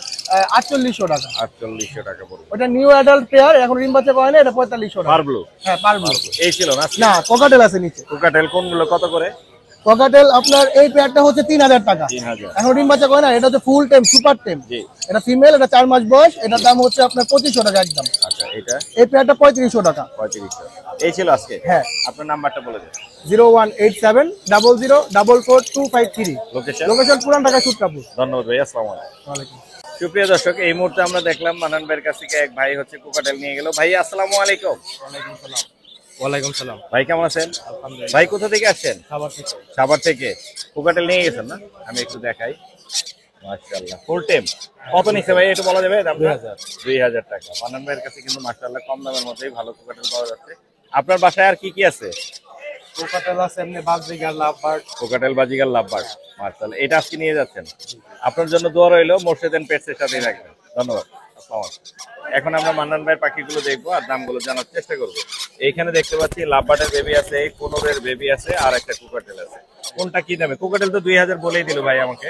4800 টাকা। 4800 টাকা পড়বে। ওটা নিউ অ্যাডাল্ট পেয়ার, এখন ডিম বাচ্চা করে না, এটা 4500 টাকা। পারব্লু। হ্যাঁ পারব্লু। এই ছিল না? না কোকাটেল আছে নিচে। কোকাটেল কোনগুলো কত করে? কোকাটেল আপনার এই পেয়ারটা হচ্ছে 3000 টাকা। 3000। এখন ডিম বাচ্চা করে না, এটা হচ্ছে ফুল টাইম সুপার টাইম। জি। এটা ফিমেল, এটা 4 মাস বয়স, এটার দাম হচ্ছে আপনার 2500 টাকা একদম। আচ্ছা এটা এই পেয়ারটা 3500 টাকা। 3500। এই ছিল আজকে। হ্যাঁ। আপনার নাম্বারটা বলে দিন। 01870044253। লোকেশন? লোকেশন পুরান ঢাকা সুটকাপুর। ধন্যবাদ ভাই, আসসালামু আলাইকুম। ওয়ালাইকুম। সুপ্রিয় দর্শক, এই মুহূর্তে আমরা দেখলাম মানান ভাইয়ের কাছ থেকে এক ভাই হচ্ছে কোকাটেল নিয়ে গেল। ভাই আসসালামু আলাইকুম। ওয়ালাইকুম সালাম। ভাই কেমন আছেন? ভাই কোথা থেকে আসছেন? সাভার থেকে। কোকাটেল নিয়ে গেছেন না? আমি একটু দেখাই। মাশাআল্লাহ, ফুল টেম। কত নিচ্ছে ভাই একটু বলা যাবে? 2000 টাকা। মানান ভাইয়ের কাছে কিন্তু মাশাআল্লাহ কম দামের মধ্যেই ভালো কোকাটেল পাওয়া যাচ্ছে। আপনার বাসায় আর কি কি আছে? কোকাটেল আছে, এমনি budgerigar, lovebird. Cockatiel, budgerigar, lovebird. মাশাআল্লাহ, এটা আজকে নিয়ে যাচ্ছেন। আপনার জন্য দোয়া রইলো, মোর্শেদ এন্ড পেটস এর সাথেই রাখবেন। ধন্যবাদ। আসসালামু আলাইকুম। এখন আমরা মান্নান ভাইয়ের পাখিগুলো দেখবো আর দামগুলো জানার চেষ্টা করবো। এইখানে দেখতে পাচ্ছি লাভবার্ডের বেবি আছে, কোনোরের বেবি আছে, আর একটা কোকাটেল আছে। কোনটা কি দামে? কোকাটেল তো 2000 বলেই দিল ভাই আমাকে।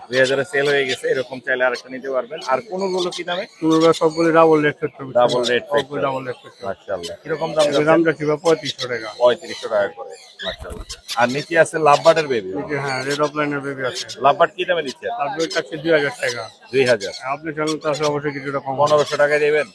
2000 এ সেল হয়ে গেছে। এরকম চাইলে আরেকটা নিতে পারবেন। আর কোনগুলো কি দামে? কোনগুলো সবগুলো double rate factor. Double rate. Double rate factor. মাশাআল্লাহ, কিরকম দাম যাচ্ছে? দামটা ছিল 3500 টাকা। 3500 টাকা করে। মাশাআল্লাহ। আর নিচে আছে লাভবার্ডের বেবি। হ্যাঁ, রেড অফলাইনের বেবি আছে। লাভবার্ড কি দামে দিচ্ছে? তারপরে কাছে 2000 টাকা। 2000। আপনি চাইলে তো আসলে অবশ্যই কিছুটা কম। 1500 টাকা দিবেন।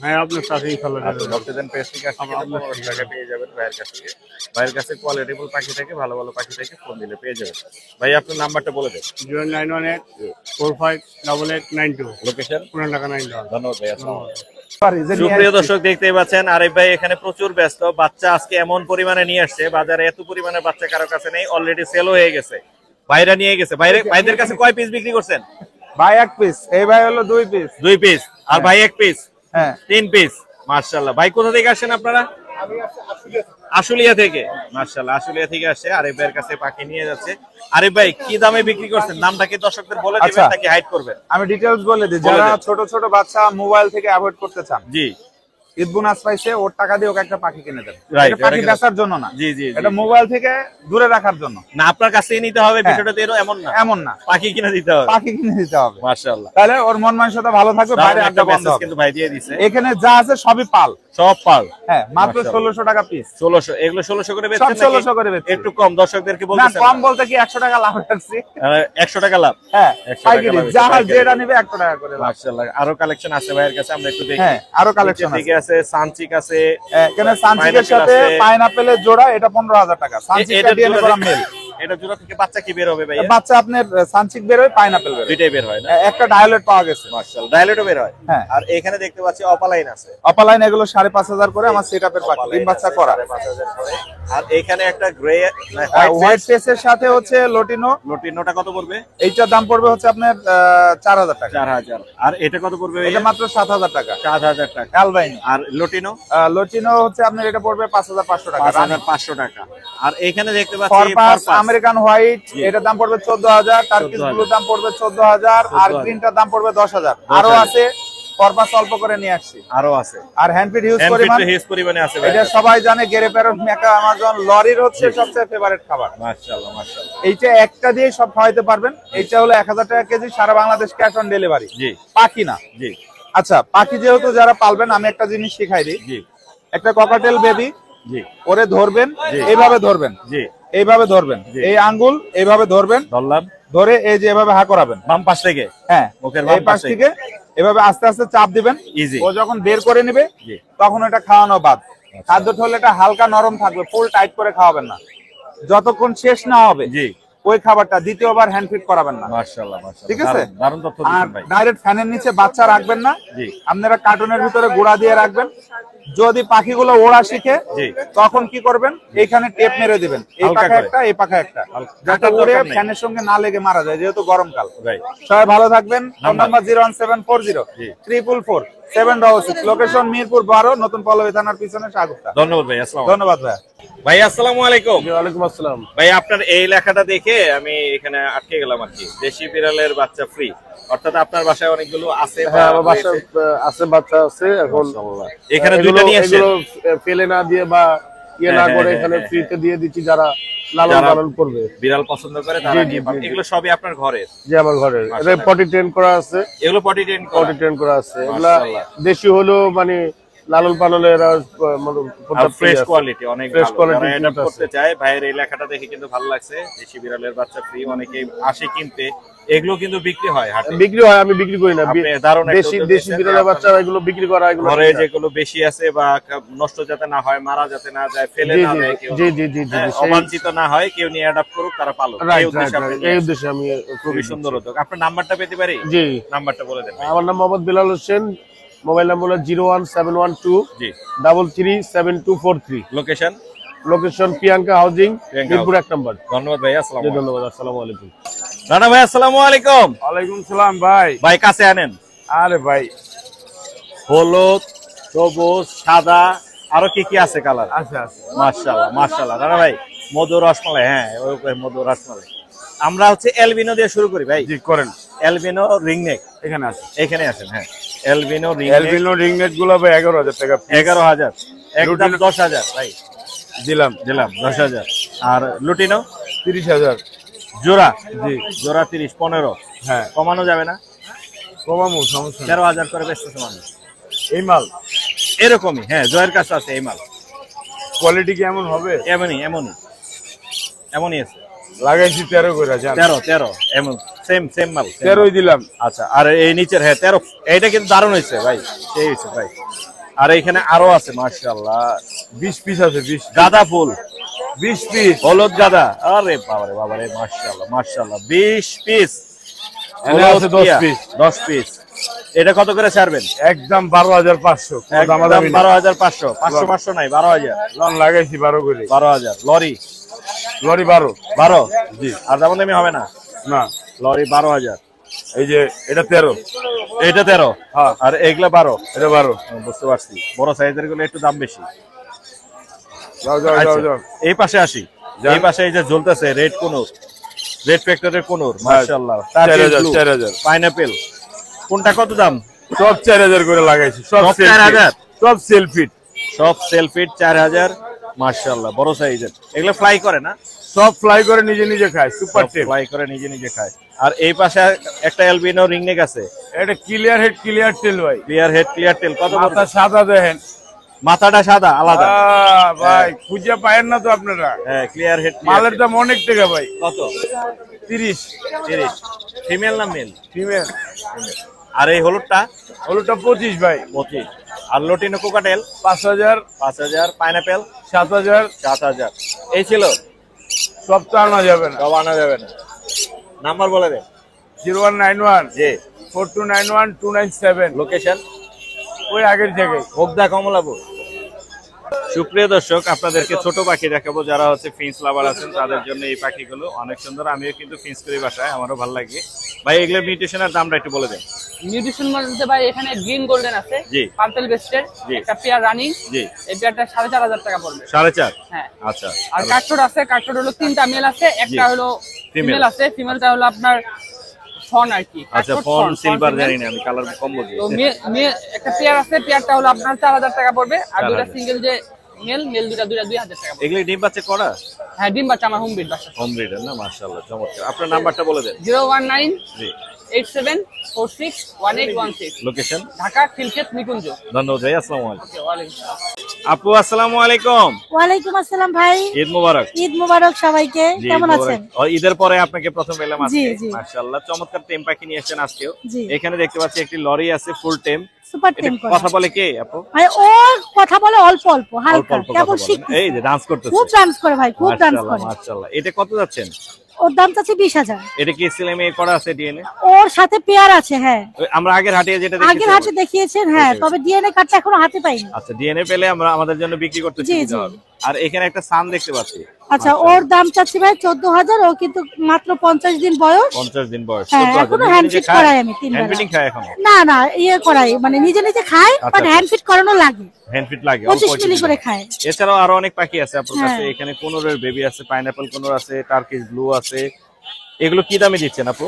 হ্যাঁ, আপনার সাথে ইনশাআল্লাহ দিয়ে দেব। ভক্তদের পেজ থেকে আসলে 1500 টাকা পেয়ে যাবেন ভাইয়ের কাছ থেকে। ভাইয়ের কাছে কোয়ালিটিফুল পাখি থেকে, ভালো ভালো পাখি থেকে ফোন দিলে পেয়ে যাবেন। ভাই আপনার নাম্বারটা বলে দেন। 0918458892। লোকেশন? পুরান ঢাকা 9। ধন্যবাদ ভাই, আসসালামু আলাইকুম। সুপ্রিয় দর্শক, দেখতেই পাচ্ছেন আরিফ ভাই এখানে প্রচুর ব্যস্ত। বাচ্চা আজকে এমন পরিমাণে নিয়ে আসছে, বাজারে এত পরিমাণে বাচ্চা কারো কাছে নেই, অলরেডি সেল হয়ে গেছে। ভাইরা নিয়ে গেছে। ভাইদের কাছে কয় পিস বিক্রি করছেন? ভাই 1 পিস, এই ভাই হলো 2 পিস। 2 পিস। আর ভাই 1 পিস। হ্যাঁ, 3 পিস। মাশাআল্লাহ। ভাই কোথা থেকে আসেন আপনারা? আশুলিয়া থেকে। মাশাআল্লাহ, আশুলিয়া থেকে আসছে। আরিফ ভাইয়ের কাছে পাখি নিয়ে যাচ্ছে। আরিফ ভাই কি দামে বিক্রি করছেন? নামটা কি দর্শকদের বলে দিবেন নাকি হাইড করবেন? আমি ডিটেইলস বলে দিই। বলে যারা দেন। ছোট ছোট বাচ্চা মোবাইল থেকে অ্যাভয়েড করতে চান, জি। ঈদ বোনাস পাইছে, ওর টাকা দিয়ে ওকে একটা পাখি কিনে দেন। Right, এটা পাখি এটা বেচার জন্য না, জি, জি, জি। এটা মোবাইল থেকে দূরে রাখার জন্য। না, আপনার কাছেই নিতে হবে বিষয়টা তো এমন না। এমন না, পাখি কিনে দিতে হবে। পাখি কিনে দিতে হবে। মাশাআল্লাহ। তাহলে ওর মন মানসিকতা ভালো থাকবে, বাইরে দারুণ একটা আড্ডা বন্ধ মেসেজ হবে। কিন্তু ভাই দিয়ে দিছে। এখানে যা আছে সবই পাল, সব পাল। হ্যাঁ, মাত্র মাশাআল্লাহ। 1600 টাকা পিস। 1600। এগুলো 1600 করে সব বেচছেন নাকি? 1600 করে বেচছি। একটু কম দর্শকদেরকে না, বলতেছেন? কম বলতে কি 100 টাকা লাভ রাখছি। 100 টাকা লাভ। হ্যাঁ, 100 টাকা পাইকারি লাভ, যা পাইকারি। যেটা নিবে 100 টাকা করে লাভ। মাশাআল্লাহ। আরো কালেকশন আছে ভাইয়ের কাছে, আমরা একটু দেখি। হ্যাঁ, আরো কালেকশন নিচের দিকে আছে সানচিক আছে। এখানে সানচিকের Pineapple সাথে আছে। পাইনাপেলের জোড়া, এটা 15000 টাকা। সানচিকটা এটার ডিএনএ জোড়া করা মেল। এটা জোড়া থেকে বাচ্চা কি বের হবে ভাই? বাচ্চা আপনার সানচিক বের হয়, পাইনাপেল বের হয়। দুইটাই বের হয় না? একটা ডায়ালেট পাওয়া গেছে। মাশাআল্লাহ। ডায়ালেটও বের হয়। হ্যাঁ। আর এখানে দেখতে পাচ্ছি অপালাইন আছে। অপালাইন এগুলো 5500 করে আমার সেটআপের পাখি, ডিম বাচ্চা করা। 5,500 করে। আর এখানে একটা গ্রে হোয়াইট ফেসের সাথে হচ্ছে লটিনো, লটিনোটা কত পড়বে? এইটার দাম পড়বে হচ্ছে আপনার 4000 টাকা। 4000। আর এটা কত পড়বে ভাইয়া? এটা মাত্র 7000 টাকা। 7000 টাকা। অ্যালবাইনো। আর লটিনো? লটিনো হচ্ছে আপনার এটা পড়বে 5500 টাকা। 5500 টাকা। আর এখানে দেখতে পাচ্ছি ফরপাস Purpose। আমেরিকান হোয়াইট, এটার দাম পড়বে 14000। টার্কিশ 14,000 ব্লুর দাম পড়বে 14000। আর 14,000 গ্রিনটার দাম পড়বে 10000। আরো 10,000 আছে, ফরপাস অল্প করে নিয়ে আসছি। আরো আছে। আর হ্যান্ডফিড হিউজ Handfeed পরিমাণ। তো হিউজ পরিমাণে আছে ভাই। এটা সবাই জানে, গেরে প্যারট, মেকা, আমাজন, লরির হচ্ছে সবচেয়ে ফেভারিট খাবার। মাশাআল্লাহ, মাশাআল্লাহ। এইটা একটা দিয়ে সব খাওয়াইতে পারবেন। এইটা হলো 1000 টাকা কেজি, সারা বাংলাদেশ ক্যাশ অন ডেলিভারি। জি, পাখি না। জি, আচ্ছা, পাখি যেহেতু যারা পালবেন, আমি একটা জিনিস শিখাই দিই। জি, একটা ককাটেল বেবি, জি, ওরে ধরবেন, জি। এইভাবে ধরবেন, জি। এইভাবে ধরবেন, জি। এই আঙ্গুল এইভাবে ধরবেন, ধরলাম। ধরে এই যে এভাবে হা করাবেন। বাম পাশ থেকে। হ্যাঁ, মুখের এই বাম পাশ পাশে। থেকে এভাবে আস্তে আস্তে চাপ দিবেন। Easy। ও যখন বের করে নেবে, জি। তখন এটা খাওয়ানো বাদ। খাদ্যটা হলে এটা হালকা নরম থাকবে, ফুল টাইট করে খাওয়াবেন না। যতক্ষণ শেষ না হবে জি। ওই খাবারটা দ্বিতীয়বার হ্যান্ড ফিড করাবেন না। মাশাআল্লাহ, মাশাআল্লাহ। ঠিক আছে? দারুণ তথ্য আর দিচ্ছেন ভাই। ডাইরেক্ট ফ্যানের নিচে বাচ্চা রাখবেন না। জি। আপনারা কার্টুনের ভিতরে গুঁড়া দিয়ে রাখবেন। যদি পাখিগুলো ওড়া শিখে, জি। তখন কি করবেন, এইখানে টেপ মেরে দিবেন, এই হালকা পাখা করে। একটা, এই পাখা একটা, যাতে কাটার উড়ে দরকার নেই। ফ্যানের সঙ্গে না লেগে মারা যায়, যেহেতু গরমকাল। Right। সবাই ভালো থাকবেন। Phone number? নাম্বার 01740 জি। 444 766। লোকেশন মিরপুর 12, নতুন পল্লবী থানার পিছনে সাগুপ্তা। ধন্যবাদ ভাই, আসসালামু আলাইকুম। ধন্যবাদ ভাই। ভাই আসসালামু আলাইকুম। ওয়ালাইকুম আসসালাম। ভাই আপনার এই লেখাটা দেখে আমি এখানে আটকে গেলাম আর কি। দেশি বিড়ালের বাচ্চা ফ্রি, অর্থাৎ আপনার বাসায় অনেকগুলো আছে বা হ্যাঁ, আমার বাসায় রয়েছে? আছে, বাচ্চা আছে। এখন এখানে এগুলো- দুইটা নিয়ে আসেন। এগুলো ফেলে না দিয়ে বা ইয়ে না হ্যাঁ, করে হ্যাঁ, এখানে হ্যাঁ, ফ্রিতে দিয়ে দিচ্ছি, যারা লালন যারা পালন করবে। বিড়াল পছন্দ করে তারা জি, জি, নিয়ে পাবে। জি, জি। এগুলো সবই আপনার ঘরের? যে আমার ঘরে এটা মাশাআল্লাহ। পটি ট্রেন করা আছে, এগুলো পটি ট্রেন পটি ট্রেন করা আছে। এগুলা মাশাআল্লাহ। দেশি হলো মানে লালন পালনের ফ্রেশ কোয়ালিটি অনেক Fresh ভালো। quality যারা adopt আছে। করতে চায়, ভাইয়ের এই লেখাটা দেখে কিন্তু ভালো লাগছে। দেশি বিড়ালের বাচ্চা ফ্রি, অনেকে আসে কিনতে, এগুলো কিন্তু বিক্রি হয় হাটে। বিক্রি হয়, আমি বিক্রি করি না। আপনি দারুণ একটা দেশি উদ্যোগ দেশি নিয়েছেন বিড়ালের যে বাচ্চা এগুলো বিক্রি করা, এগুলো ঘরে যেগুলো বেশি আছে বা নষ্ট যাতে না হয়, মারা যাতে না যায়, ফেলে জি না জি দেয় কেউ, জি জি জি জি হ্যাঁ, সেই- অবাঞ্ছিত না হয়, কেউ নিয়ে অ্যাডাপ্ট করুক, তারা পালক। এই রাইট উদ্দেশ্যে আপনি রাইট, এই উদ্দেশ্যে আমি খুবই সুন্দর উদ্যোগ। আপনার নাম্বারটা পেতে পারি? জি, নাম্বারটা বলে দেন। আমার নাম মোহাম্মদ বিলাল হোসেন, মোবাইল নাম্বার হলো 01712 জি। 337243। Location? Location Priyanka housing, Priyanka Mirpur 1 নম্বর। ধন্যবাদ ভাই, আসসালামু জি আলাইকুম। ধন্যবাদ, আসসালামু আলাইকুম। রানা ভাই আসসালামু আলাইকুম। ওয়ালাইকুম সালাম ভাই। ভাই কাছে আনেন। আরে ভাই, হলুদ, সবুজ, সাদা, আরো কি কি আছে কালার? আচ্ছা আচ্ছা, মাশাআল্লাহ মাশাআল্লাহ। রানা ভাই মধু রসমালাই, হ্যাঁ ওই মধু রসমালাই। আমরা হচ্ছে এলবিনো দিয়ে শুরু করি ভাই। জি করেন। এলবিনো রিংনেক এখানে আছে এখানে আছেন, হ্যাঁ এলবিনো রিংনেক এলবিনো রিংনেট গুলো ভাই 11,000 টাকা piece। 11,000, একদম লুটিনো- 10,000 ভাই দিলাম দিলাম 10,000। আর লুটিনো 30,000। জোড়া? জি জোড়া 30, 15 হ্যাঁ, কমানো যাবে না? কমামু, সমস্যা নেই। 13,000 করে বেচতেছে মানুষ। এই মাল এরকমই, হ্যাঁ জয়ের কাছে আছে এই মাল। কোয়ালিটি কি এমন হবে? এমনই এমনই এমনই আছে। লাগাইছি 13 করে, জান 13 এমন সেম মাল। 13ই দিলাম। আচ্ছা, আর এই নিচের, হ্যাঁ 13, এইটা কিন্তু দারুণ হয়েছে ভাই, সেই হয়েছে ভাই। আর এখানে আরো আছে মাশাআল্লাহ, 20 পিস আছে, 20 গাঁদা ফুল, 20 পিস। হলুদ গাঁদা, আরে বাবারে মাশাআল্লাহ মাশাআল্লাহ, 20 পিস। এনে আছে 10 পিস। 10 পিস। এটা কত করে ছাড়বেন? একদম 12,500। একদম 12,500। 500 নাই, 12,000। লন লাগাইছি 12 করে। 12,000 লরি লরি 12। 12। জি। আর যেমন দামি হবে না, না, লরি 12,000। এই যে এটা 13। এটা 13, হ্যাঁ। আর এগুলা 12। এটা 12। বুঝতে পারছি, বড় সাইজের গুলো একটু দাম বেশি। যাও যাও আচ্ছা, যাও যাও। এই পাশে আসি। যান। এই পাশে এই যে ঝুলতেছে রেড কোনুর, রেড ফ্যাক্টরের কোনুর, হ্যাঁ, মাশাআল্লাহ। 4,000। পাইনাপেল, কোনটা কত দাম? সব 4,000 করে লাগাইছি, সব সব সেল 4,000? সব সেল ফিট। সব সেলফিট 4,000, মাশাআল্লাহ, বড় সাইজের। এগুলো ফ্লাই করে না? সব ফ্লাই করে নিজে নিজে খায়, সুপার টেপ। ফ্লাই করে নিজে নিজে খায়। আর এই পাশে একটা এলবিনো রিংনেক আছে, এটা ক্লিয়ার হেড ক্লিয়ার টেল ভাই। ক্লিয়ার হেড ক্লিয়ার টেল। কত মাথা পড়বে? সাদা দেখেন। মাথাটা সাদা আলাদা। ভাই খুঁজে পায়েন না তো আপনারা। হ্যাঁ ক্লিয়ার হেড। মালের দাম অনেক টাকা ভাই। কত? 30। 30। ফিমেল না মেল? ফিমেল। আর এই হলুদটা? হলুদটা 25 ভাই। 25। আর লটিনো কোকাটেল? 5,000। 5,000। পাইনাপেল? 7,000। 7,000। এই ছিল? সব তো আনা যাবে না। সব আনা যাবে না। নাম্বার বলে দেন। 0191 জি। 4291 297। লোকেশন? ওই আগের থেকে। হোগদা, কমলাপুর। সুপ্রিয় দর্শক, আপনাদেরকে ছোট পাখি দেখাবো। যারা হচ্ছে ফিন্স লাভার আছেন তাদের জন্য এই পাখিগুলো অনেক সুন্দর। আমিও কিন্তু ফিন্স করি বাসায়, আমারও ভালো লাগে। ভাই এগুলো মিউটেশনের দামটা একটু বলে দেন। নিউট্রিশন বলতে ভাই এখানে গ্রিন গোল্ডেন আছে, জি। পার্পল বেস্টের জি। একটা পেয়ার রানিং। জি। এই পেয়ারটা 4,500 টাকা পড়বে। 4.5? হ্যাঁ। আচ্ছা। আর কাঠটোড আছে, কাঠটোড হলো 3টা মেল আছে, একটা জি। হলো Female। ফিমেল আছে। ফিমেলটা হলো আপনার ফন আর কি। আচ্ছা, কাঠটোড ফোন সিলভার female। জানি না আমি, কালার কম বুঝি। তো একটা পেয়ার আছে, পেয়ারটা হলো আপনার 4,000 টাকা পড়বে। আর 4,000 দুটা সিঙ্গেল যে মেল দুটা 2,000 টাকা পড়বে। এগুলো ডিম বাচ্চা করা? হ্যাঁ, ডিম বাচ্চা আমার হোম বিট বাসা। হোম ব্রিডার না? মাশাআল্লাহ, চমৎকার। আপনার নাম্বারটা বলে দেন। 019 জি। 8746 1816। লোকেশন? ঢাকা খিলক্ষেত নিকুঞ্জ। ধন্যবাদ ভাই, আসসালামু আলাইকুম। ওকে, ওয়ালাইকুম আসসালাম। আপু আসসালামু আলাইকুম। ওয়ালাইকুম আসসালাম ভাই। ঈদ মোবারক। ঈদ মুবারক সবাইকে। জি, কেমন ঈদ মোবারক। আছেন? ও, ঈদের পরে আপনাকে প্রথম পেলাম আজকে। জি, জি। মাশাআল্লাহ, চমৎকার টেম পাখি নিয়ে এসেছেন আজকেও। জি। এখানে দেখতে পাচ্ছি একটি লরি আছে ফুল টেম। সুপার এটা টেম করা। কথা বলে কে আপু? ভাই ও কথা বলে অল্প অল্প, অল্প হালকা, অল্প কথা কেবল বলে। শিখছে। এই যে ডান্স করতেছে। খুব ডান্স করে ভাই, খুব ডান্স মাশাআল্লাহ করে। মাশাআল্লাহ। এটা কত যাচ্ছেন? ওর দাম চাচ্ছে 20,000। এটা কি সিলেমে করা আছে ডিএনএ? ওর সাথে পেয়ার আছে, হ্যাঁ। আমরা আগের হাটে যেটা আগের দেখেছি। হাটে দেখিয়েছেন, হ্যাঁ, বুঝতে তবে ডিএনএ কার্ডটা এখনো হাতে পাইনি। আচ্ছা, ডিএনএ পেলে আমরা আমাদের জন্য বিক্রি করতে জি, সুবিধা জি। হবে। আর এখানে একটা সান দেখতে পাচ্ছি। আচ্ছা, ওর দাম চাচ্ছি ভাই 14,000। ও কিন্তু মাত্র 50 দিন বয়স। 50 দিন বয়স। হ্যাঁ, 14,000 এখনো নিজে হ্যান্ড নিজে ফিট খায়? করাই আমি 3 হ্যান্ড বেলা। ফিটিং খায় এখনো? না না, ইয়ে করাই, মানে নিজে নিজে খায়, বাট আচ্ছা। হ্যান্ড ফিট করানো লাগে। হ্যান্ড ফিট লাগে? 25 অল্প মিলি কিছু করে দিন। খায়। এছাড়াও আরো অনেক পাখি আছে আপনার কাছে। হ্যাঁ। এখানে কোনোরের বেবি আছে, পাইনাপল কোনোর আছে, টার্কিশ ব্লু আছে। এগুলো কি দামে দিচ্ছেন আপু?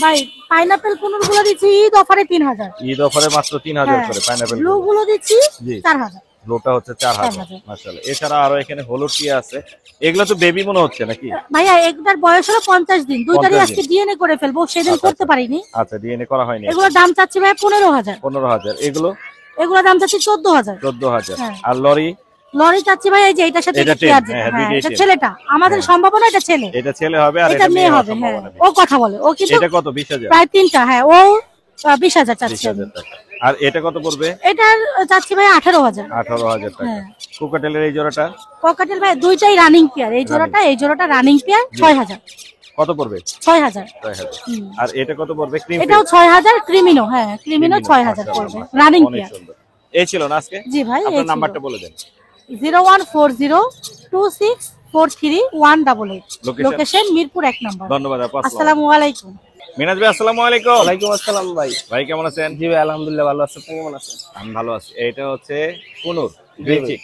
ভাই পাইনাপেল কোনুর গুলো দিচ্ছি ঈদ অফারে 3,000। ঈদ অফারে মাত্র 3,000 করে পাইনাপল। ব্লু গুলো দিচ্ছি জি। 4,000। ব্লুটা হচ্ছে 4,000। 4,000 মাশাআল্লাহ। এছাড়া আরো এখানে হলুদ টিয়া আছে। এগুলো তো বেবি মনে হচ্ছে নাকি? ভাইয়া একটার বয়স হলো 50 দিন, 2 তারিখ 50 আজকে দিন। ডিএনএ করে ফেলবো, সেদিন আচ্ছা, করতে আচ্ছা। পারিনি। আচ্ছা, ডিএনএ করা হয়নি। এগুলোর দাম চাচ্ছি ভাই 15,000। 15,000। এগুলো? এগুলোর দাম চাচ্ছি 14,000। 14,000। হ্যাঁ। আর লরি? লরি চাচ্ছি ভাই এই যে এটার সাথে এটা এটা পেয়ার 10, যেটা, হ্যাঁ, হ্যাঁ, দুইটাই এটা 10। ছেলেটা আমাদের সম্ভাবনা এটা ছেলে, এটা ছেলে হবে আর এটা মেয়ে হবে। হ্যাঁ, ও কথা বলে, ও কিন্তু এটা কত? 20,000? প্রায় 3টা। হ্যাঁ, ও 20,000 চাচ্ছি আমি। 20,000 টাকা। আর এটা কত পড়বে? এটার চাচ্ছি ভাই 18,000। 18,000 টাকা। হ্যাঁ। কোকাটেলের এই জোড়াটা ককাটেল ভাই দুইটাই রানিং পেয়ার, এই জোড়াটা রানিং পেয়ার 6,000। কত পড়বে? 6,000। 6,000। আর এটা কত পড়বে? ক্রিম এটাও 6,000। ক্রিমিনো, হ্যাঁ ক্রিমিনো 6,000 পড়বে, রানিং পেয়ার। এই ছিল না আজকে? জি ভাই, আপনার নাম্বারটা বলে দেন। 014026431888। লোকেশন মিরপুর 1 নম্বর। ধন্যবাদ আপু। আসসালামু আলাইকুম। মিনাজ ভাই আসসালামু আলাইকুম। ওয়ালাইকুম আসসালাম ভাই। ভাই কেমন আছেন? জি ভাই আলহামদুলিল্লাহ ভালো আছি, আপনি কেমন আছেন? আমি ভালো আছি। এটা হচ্ছে কুনুর গ্রিচিক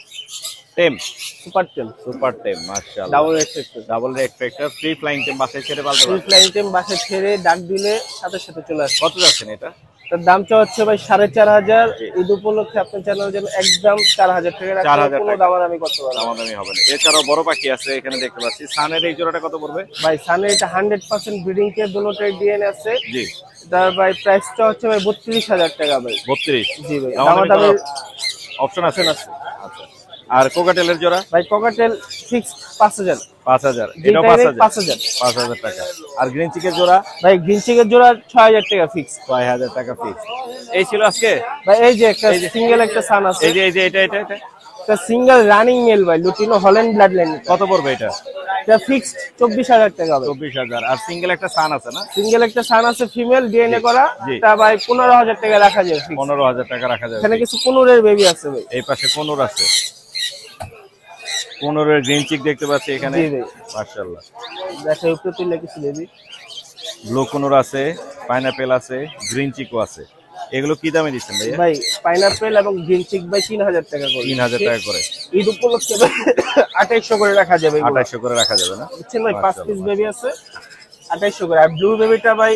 টেম, সুপার টেম, সুপার টেম, মাশাআল্লাহ। Double expected, double expected, free flying tame, বাসায় ছেড়ে পালতে ফ্রি পারবেন। ফ্লাইং টেম বাসে ছেড়ে ডাক দিলে সাথে সাথে চলে আসে। কত যাচ্ছেন এটা? তার দামটা হচ্ছে ভাই 4,500। ঈদ উপলক্ষে আপনার চ্যানেল জন্য একদম 4,000 টাকা রাখা, 4,000 কোনো টাকা। দাম আমি করতে পারবো না। দামাদামি হবে না। এছাড়াও বড় পাখি আছে এখানে দেখতে পাচ্ছি। সানের এই জোড়াটা কত পড়বে? ভাই সানে এটা 100% ব্রিডিং কে দুটোটাই ডিএনএ আছে। জি, তার ভাই প্রাইসটা হচ্ছে ভাই 32,000 টাকা ভাই। 32। জি ভাই, দামাদামি দামাদামি করার অপশন আছে? আচ্ছা। আর কোকাটেলের জোড়া? ভাই ককাটেল ফিক্স 5,000। 5,000। জি এটাও ডাইরেক্ট 5,000। 5,000। 5,000 টাকা। আর গ্রিন চিকের জোড়া? ভাই গ্রিন চিকের জোড়া 6,000 টাকা ফিক্স। 6,000 টাকা ফিক্স। এই ছিল আজকে? ভাই এই যে একটা সিঙ্গেল একটা সান আছে, এই যে এটা এটা এটা এটা সিঙ্গেল রানিং মেল ভাই, লুটিনো হল্যান্ড ব্লাড লাইন। কত পড়বে এটা? এটা ফিক্সড 24,000 টাকা ভাই। 24,000। আর সিঙ্গেল একটা সান আছে না? সিঙ্গেল একটা সান আছে ফিমেল ডিএনএ করা, জি। তা ভাই 15,000 টাকা রাখা যায় ফিক্স। 15,000 টাকা রাখা যাবে। এখানে কিছু কোনুরের বেবি আছে ভাই। এই পাশে কোনুর আছে। কোনুরের গ্রিন চিক দেখতে পাচ্ছি এখানে। জি ভাই, মাশাআল্লাহ। দেখো উপরে তুলে কিছু বেবি। ব্লু কোনুর আছে, পাইনাপেল আছে, গ্রিন চিকও আছে। এগুলো কি দামে দিচ্ছেন ভাইয়া? ভাই পাইনাপেল এবং গ্রিন চিক ভাই 3,000 টাকা করে। 3,000 টাকা করে। ঈদ উপলক্ষে 2800 করে রাখা যাবে। 2800 করে রাখা যাবে না? বুঝছেন ভাই, 5 পিস বেবি আছে 2800 করে। আর ব্লু বেবিটা ভাই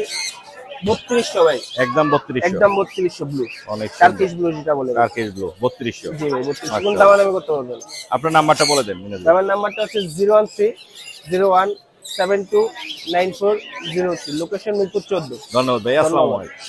3200 ভাই, একদম 3200। একদম 3200 ব্লু। অনেক টার্কিশ ব্লু যেটা বলে। Turkish blue 3200। জি ভাই 3200 কোন মাশাআল্লাহ। দাম আমি করতে পারবেন। আপনার নাম্বারটা বলে দেন মিনাজ ভাই। আমার নাম্বারটা হচ্ছে 01301729403, লোকেশন মিরপুর 14। ধন্যবাদ ভাই। আসসালামু আলাইকুম।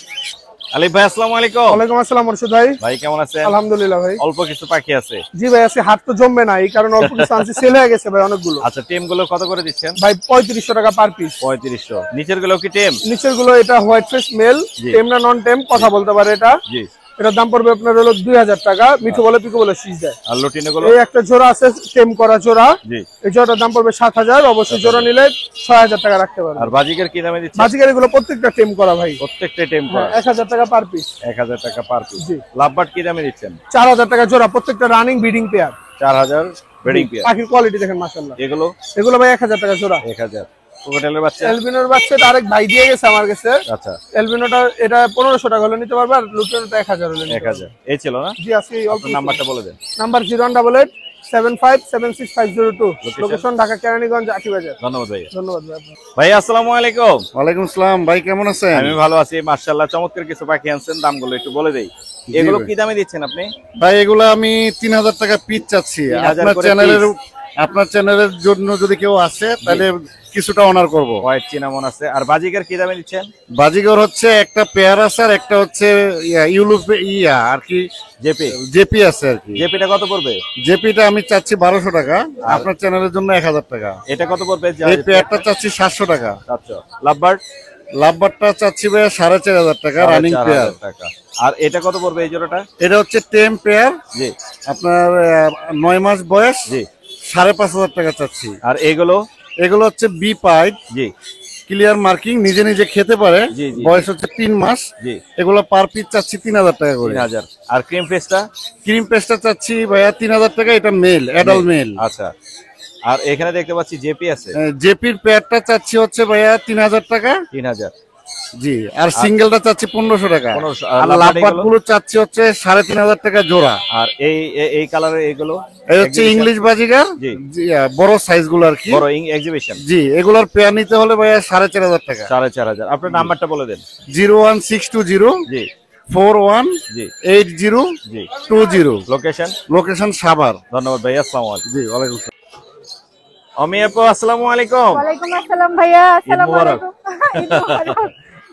আলিফ ভাই আসসালামু আলাইকুম। ওয়ালাইকুম আসসালাম মুর্শিদ ভাই। ভাই কেমন আছেন? আলহামদুলিল্লাহ ভাই। অল্প কিছু পাখি আছে। জি ভাই, আছে হাত তো জমবে না, এই কারণে অল্প কিছু আনছি, সেল হয়ে গেছে ভাই অনেকগুলো। আচ্ছা, টেম গুলো কত করে দিচ্ছেন? ভাই 3500 টাকা পার পিস। 3500। নিচের গুলো কি টেম? নিচের গুলো এটা হোয়াইট ফেস মেল, জি। টেম না নন টেম কথা বলতে পারে এটা। জি। এটার দাম পড়বে আপনার হলো 2,000 টাকা। মিঠু বলে পিকো বলে শীষ দেয়। আর লুটিনো গুলো? এই একটা জোড়া আছে টেম করা জোড়া, জি। এই জোড়াটার দাম পড়বে 7,000। অবশ্যই জোড়া নিলে 6,000 টাকা রাখতে পারবে। আর বাজিকের কি দামে দিচ্ছেন? বাজিকার এগুলো প্রত্যেকটা টেম করা ভাই, প্রত্যেকটা টেম করা। 1,000 টাকা পার পিস। 1,000 টাকা পার পিস। জি। লাভবার্ড কি দামে দিচ্ছেন? 4,000 টাকা জোড়া, প্রত্যেকটা running breeding pair. 4,000 breeding pair. পাখির কোয়ালিটি দেখেন মাশাআল্লাহ। এগুলো? এগুলো ভাই 1,000 টাকা জোড়া। 1,000। কোকাটেলের বাচ্চা? এলবিনোর বাচ্চা আরেক ভাই দিয়ে গেছে আমার কাছে। আচ্ছা। এলবিনোটা এটা 1500 টাকা হলে নিতে পারবে, আর লুটিনোটা 1,000 হলে নিতে পারবে। 1,000। এই ছিল না? জি আজকে অল্প। আপনার নাম্বারটা বলে দেন। Number 01887576502, location Dhaka Keraniganj Atibazar. ধন্যবাদ ভাই। ধন্যবাদ ভাই। ভাই আসসালামু আলাইকুম। ওয়ালাইকুম আসসালাম ভাই, কেমন আছেন? আমি ভালো আছি মাশাআল্লাহ। চমৎকার কিছু পাখি আনছেন, দামগুলো একটু বলে দেই। এগুলো ভাই। কি দামে দিচ্ছেন আপনি? ভাই এগুলো আমি 3,000 টাকা পিস চাচ্ছি। 3,000 করে আপনার চ্যানেলের জন্য যদি কেউ আসে তাহলে কিছুটা অনার করব। হোয়াইট চিনামন আছে। আর বাজিকার কি দামে দিচ্ছেন? বাজিগর হচ্ছে একটা পেয়ার আছে, আর একটা হচ্ছে আর কি জেপি। জেপি আছে আর কি। জেপিটা কত পড়বে? জেপিটা আমি চাচ্ছি 1,200 টাকা, আপনার চ্যানেলের জন্য 1,000 টাকা। এটা কত পড়বে? এই পেয়ারটা চাচ্ছি 700 টাকা। আচ্ছা। লাভবার্ড? লাভবারটা চাচ্ছি ভাই 4,500 টাকা রানিং পেয়ার। 4,500 টাকা। আর এটা কত পড়বে এই জোড়াটা? এটা হচ্ছে টেম পেয়ার, জি। আপনার 9 মাস বয়স, জি। 5,500 টাকা চাচ্ছি। আর এগুলো? এগুলো হচ্ছে বি পাইড, জি। ক্লিয়ার মার্কিং, নিজে নিজে খেতে পারে, জি, জি। বয়স হচ্ছে 3 মাস। জি। এগুলো পার পিস চাচ্ছি 3,000 টাকা করে। 3,000। আর ক্রিম ফেসটা? ক্রিম পেস্টটা চাচ্ছি ভাইয়া 3,000 টাকা, এটা মেল, অ্যাডাল্ট মেল। আচ্ছা। আর এখানে দেখতে পাচ্ছি জেপি আছে। জেপির পেয়ারটা চাচ্ছি হচ্ছে ভাইয়া 3,000 টাকা। 3,000। জি। আর সিঙ্গেলটা চাচ্ছি 1,500 টাকা। 1500। আর লাভবার্ড গুলো চাচ্ছি হচ্ছে 3,500 টাকা জোড়া। আর এই কালারের এগুলো? এই হচ্ছে ইংলিশ বাজিগার, জি। বড় সাইজ গুলো আর কি। বড় এক্সিবিশন। জি। এগুলোর পেয়ার নিতে হলে ভাইয়া 4,500 টাকা। 4,500। আপনার নাম্বারটা বলে দেন। 01620 জি। 4180 জি। 20। লোকেশন? লোকেশন সাভার। ধন্যবাদ ভাই। আসসালামু আলাইকুম। জি, ওয়ালাইকুম আসসালাম। অমি আপু আসসালামু আলাইকুম। ওয়ালাইকুম আসসালাম ভাইয়া। আসসালামু মুবারক। আলাইকুম। ঈদ মুবারক।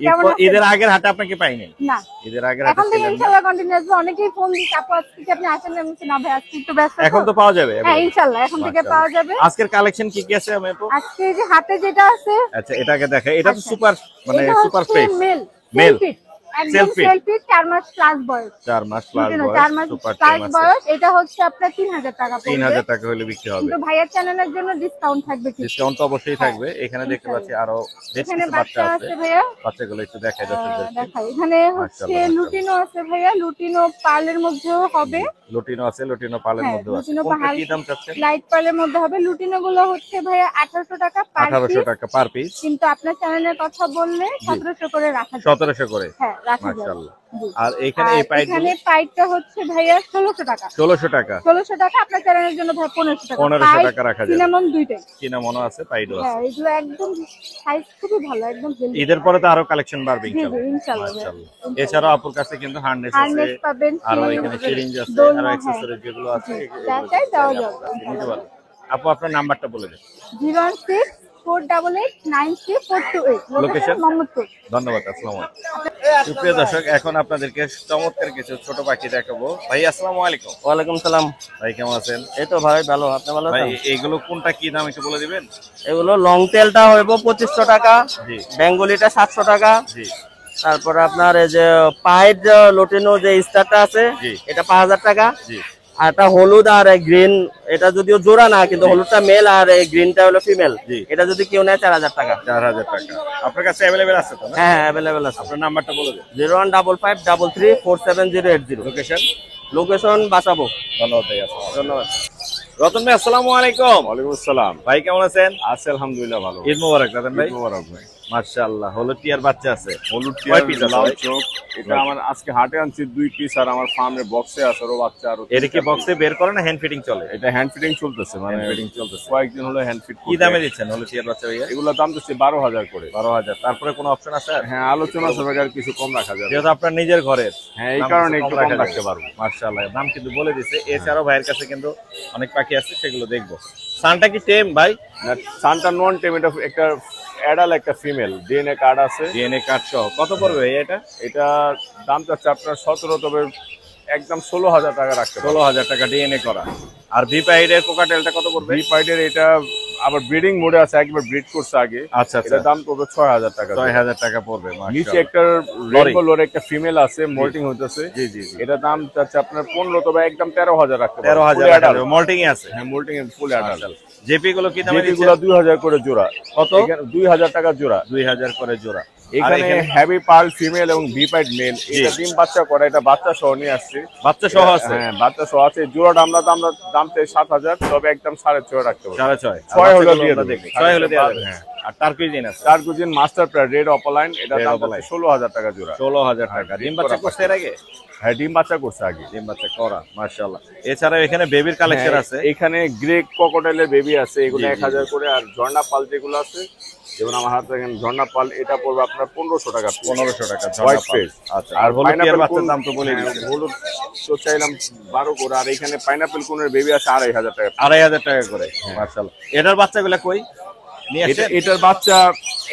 কেমন আছেন? ঈদের আগের হাটে আপনাকে পাইনি? না, ঈদের আগের হাটে এখন থেকে ছিলেন না? ইনশাআল্লাহ কন্টিনিউ আসবে। অনেকেই ফোন দিচ্ছে, আপু আজকে কি আপনি আসেন না? আমি বলছি, না ভাই আজকে একটু ব্যস্ত। এখন তো পাওয়া যাবে? হ্যাঁ ইনশাআল্লাহ এখন থেকে মাশাআল্লাহ। পাওয়া যাবে। আজকের কালেকশন কি কি আছে আমি আপু? আজকে যে হাতে যেটা আছে আচ্ছা এটাকে দেখাই, এটা তো আচ্ছা। সুপার মানে এটা সুপার হচ্ছে ফ্রেশ মেল মেল সেলফিট, একদম Selfie? সেলফিট, 4 মাস প্লাস বয়স। 4 মাস প্লাস বুঝলেন, বয়স 4 মাস সুপার প্লাস টেম আছে। বয়স। এটা হচ্ছে আপনার 3000 টাকা পড়বে। 3000 টাকা হলে বিক্রি হবে। কিন্তু ভাইয়ার চ্যানেলের জন্য ডিসকাউন্ট থাকবে কিছু। ডিসকাউন্ট তো অবশ্যই থাকবে। এখানে দেখতে পাচ্ছি আরো বেশ এখানে কিছু বাচ্চা বাচ্চা আছে, আছে ভাইয়া। বাচ্চাগুলো একটু দেখাই যাচ্ছে। দেখাই, এখানে হচ্ছে মাশাআল্লাহ, লুটিনো আছে ভাইয়া, লুটিনো পার্লের মধ্যেও হবে। লুটিনো আছে, লুটিনো পালের হ্যাঁ, মধ্যে আছে। লুটিনো কোনটা পাল কি দাম চাচ্ছেন? লাইট পার্লের মধ্যে হবে। লুটিনো গুলো হচ্ছে ভাইয়া 1800 টাকা পার 1800 পিস, টাকা পার পিস, কিন্তু আপনার চ্যানেলের কথা বললে 1700 করে রাখা যাবে। 1700 করে। হ্যাঁ রাখা যাবে। মাশাআল্লাহ। জি। আর এখানে এই আর পাইপ এখানে পাইপটা হচ্ছে ভাইয়া 1600 টাকা। 1600 টাকা, 1600 টাকা আপনার চ্যানেলের জন্য ভাই 1500 টাকা। 1500 টাকা রাখা যাবে। সিনামন দুইটাই। কি না মনে আছে পাইডো আছে। হ্যাঁ এগুলো একদম সাইজ খুবই ভালো, একদম হেলদি। ঈদের পরে তো আরো কালেকশন বাড়বে জি জি ইনশাআল্লাহ। ইনশাআল্লাহ। মাশাআল্লাহ। এছাড়াও আপুর কাছে কিন্তু হার্নেস আছে, হার্নেস পাবেন, আরো এখানে সিরিঞ্জ আছে, দোলনা, আরো হ্যাঁ। অ্যাকসেসরিজ যেগুলো আছে যা চাই দেওয়া যাবে। নিতে পারবেন। আপু আপনার নাম্বারটা বলে দিন। 016-488-93-428, লোকেশন মোহাম্মদপুর। ধন্যবাদ, আসসালামু আলাইকুম। সুপ্রিয় দর্শক, এখন আপনাদেরকে চমৎকার কিছু ছোট পাখি দেখাবো। ভাই আসসালামু আলাইকুম। ওয়ালাইকুম সালাম। ভাই কেমন আছেন? এই তো ভাই ভালো, আপনি ভালো ভাই আছেন? এইগুলো কোনটা কি দাম একটু বলে দিবেন? এগুলো লং টেলটা হইব 2500 টাকা, জি বেঙ্গলিটা 700 টাকা, জি তারপরে আপনার এই যে পাইড লোটিনো যে স্টারটা আছে জি। এটা 5000 টাকা, জি আর একটা হলুদ আর গ্রিন, এটা যদিও জোড়া না কিন্তু হলুদটা মেল আর এই গ্রিনটা হলো ফিমেল, জি। এটা যদি কেউ নেয় 4000 টাকা। 4000 টাকা। আপনার কাছে অ্যাভেলেবেল আছে তো না? হ্যাঁ হ্যাঁ অ্যাভেলেবেল আছে। আপনার নাম্বারটা বলে দিন। 01553347080। লোকেশন? লোকেশন বাঁচাবো। ধন্যবাদ ভাই, আসসালামু আলাইকুম। ধন্যবাদ। রতন ভাই আসসালামু আলাইকুম। ওয়ালাইকুম আসসালাম। ভাই কেমন আছেন? আছে আলহামদুলিল্লাহ ভালো। ঈদ মোবারক রতন ভাই। ঈদ মোবারক ভাই। মাশাআল্লাহ, হলুদ টিয়ার বাচ্চা আছে। হলুদ কয় টিয়ার পিস আছে লাল ভাই? চোখ, এটা আমার আজকে হাটে আনছি 2 পিস, আর আমার ফার্মে বক্সে আছে আরো বাচ্চা আরো। এটা কি বক্সে বের করে না হ্যান্ড ফিটিং চলে? এটা হ্যান্ড ফিটিং চলতেছে, মানে হ্যান্ড ফিটিং চলতেছে। কয়েকদিন হলো হ্যান্ড ফিট। কি দামে দিচ্ছেন হলুদ টিয়ার বাচ্চা ভাইয়া? এগুলো দাম দিচ্ছে 12000 করে। 12000। তারপরে কোনো অপশন আছে আর? হ্যাঁ আলোচনা হবে, আর কিছু কম রাখা যাবে। যেহেতু আপনার নিজের ঘরের, হ্যাঁ এই দাম কারণে কিছু একটু কম কম রাখা রাখতে যাবে। পারবো। মাশাআল্লাহ, দাম কিন্তু বলে দিছে। এছাড়াও ভাইয়ের কাছে কিন্তু অনেক পাখি আছে, সেগুলো দেখবো। সানটা কি টেম ভাই? সানটা নন টেম, এটা একটা অ্যাডাল একটা ফিমেল, ডিএনএ কার্ড আছে। ডিএনএ কার্ড সহ কত পড়বে ভাই এটা? এটা দাম চাচ্ছে আপনার 17, তবে একদম 16000 টাকা রাখতে পারবো। 16000 টাকা ডিএনএ করা। আর ভিপাইডের কোকাটেলটা কত পড়বে? ভিপাইডের এটা আবার ব্রিডিং মোডে আছে, একবার ব্রিড করছে আগে। আচ্ছা আচ্ছা, এটা দাম পড়বে 6000 টাকা। 6000 টাকা পড়বে। নিচে মাশাআল্লাহ। একটা রেনবো লোর একটা ফিমেল আছে, মোল্টিং হইতেছে। জি জি জি। এটা দাম চাচ্ছে আপনার 15, তবে একদম 13000 রাখতে পারবো। 13000 টাকা মল্টিং এ আছে। হ্যাঁ মোল্টিং এর ফুল অ্যাডাল্ট। জেপি গুলো কি দামে জেপি দিচ্ছেন? গুলো 2000 করে জোড়া। কত? 2000 টাকা জোড়া। 2000 করে জোড়া। আর এখানে হ্যাভি পার্ল ফিমেল এবং ভিপাইড মেল, এটা ডিম বাচ্চা করে, এটা বাচ্চা সহ নিয়ে আসছে। বাচ্চা সহ আছে? হ্যাঁ বাচ্চা সহ আছে। জোড়াটা আমরা দাম চাই 7000, তবে একদম 6.5 রাখতে পারবো। 6.5। 6 হলো দিয়ে দেবো। 6 হলে দেওয়া যাবে। হ্যাঁ। আর টার্কুইজিন আছে? টার্কুজিন মাস্টার প্রায় রেড অপলাইন, এটা Red দাম opaline। 16000 টাকা জোড়া। 16000 টাকা। হ্যাঁ, ডিম বাচ্চা করছে এর আগে? হ্যাঁ ডিম বাচ্চা করছে আগে। ডিম বাচ্চা করা, মাশাআল্লাহ। এছাড়াও এখানে বেবির কালেকশন হ্যাঁ, আছে। এখানে গ্রে ক্রোকোডাইলের বেবি আছে, এগুলো জি, জি, 1000 করে। আর ঝর্ণা পাল যেগুলো আছে, যেমন আমার হাতে দেখেন ঝর্ণা পাল, এটা পড়বে আপনার 1500 টাকা। 1500 টাকা হোয়াইট ঝর্ণা ফেস। পাল। আচ্ছা, আর হলুদ টিয়ার বাচ্চার দাম তো বলে দিয়েছে। হলুদ তো চাইলাম 12 করে। আর এখানে পাইনাপেল কোনের বেবি আছে 2500 টাকা। 2500 টাকা করে, মাশাআল্লাহ। এটার বাচ্চাগুলো কই নিয়ে আসছেন? এটার বাচ্চা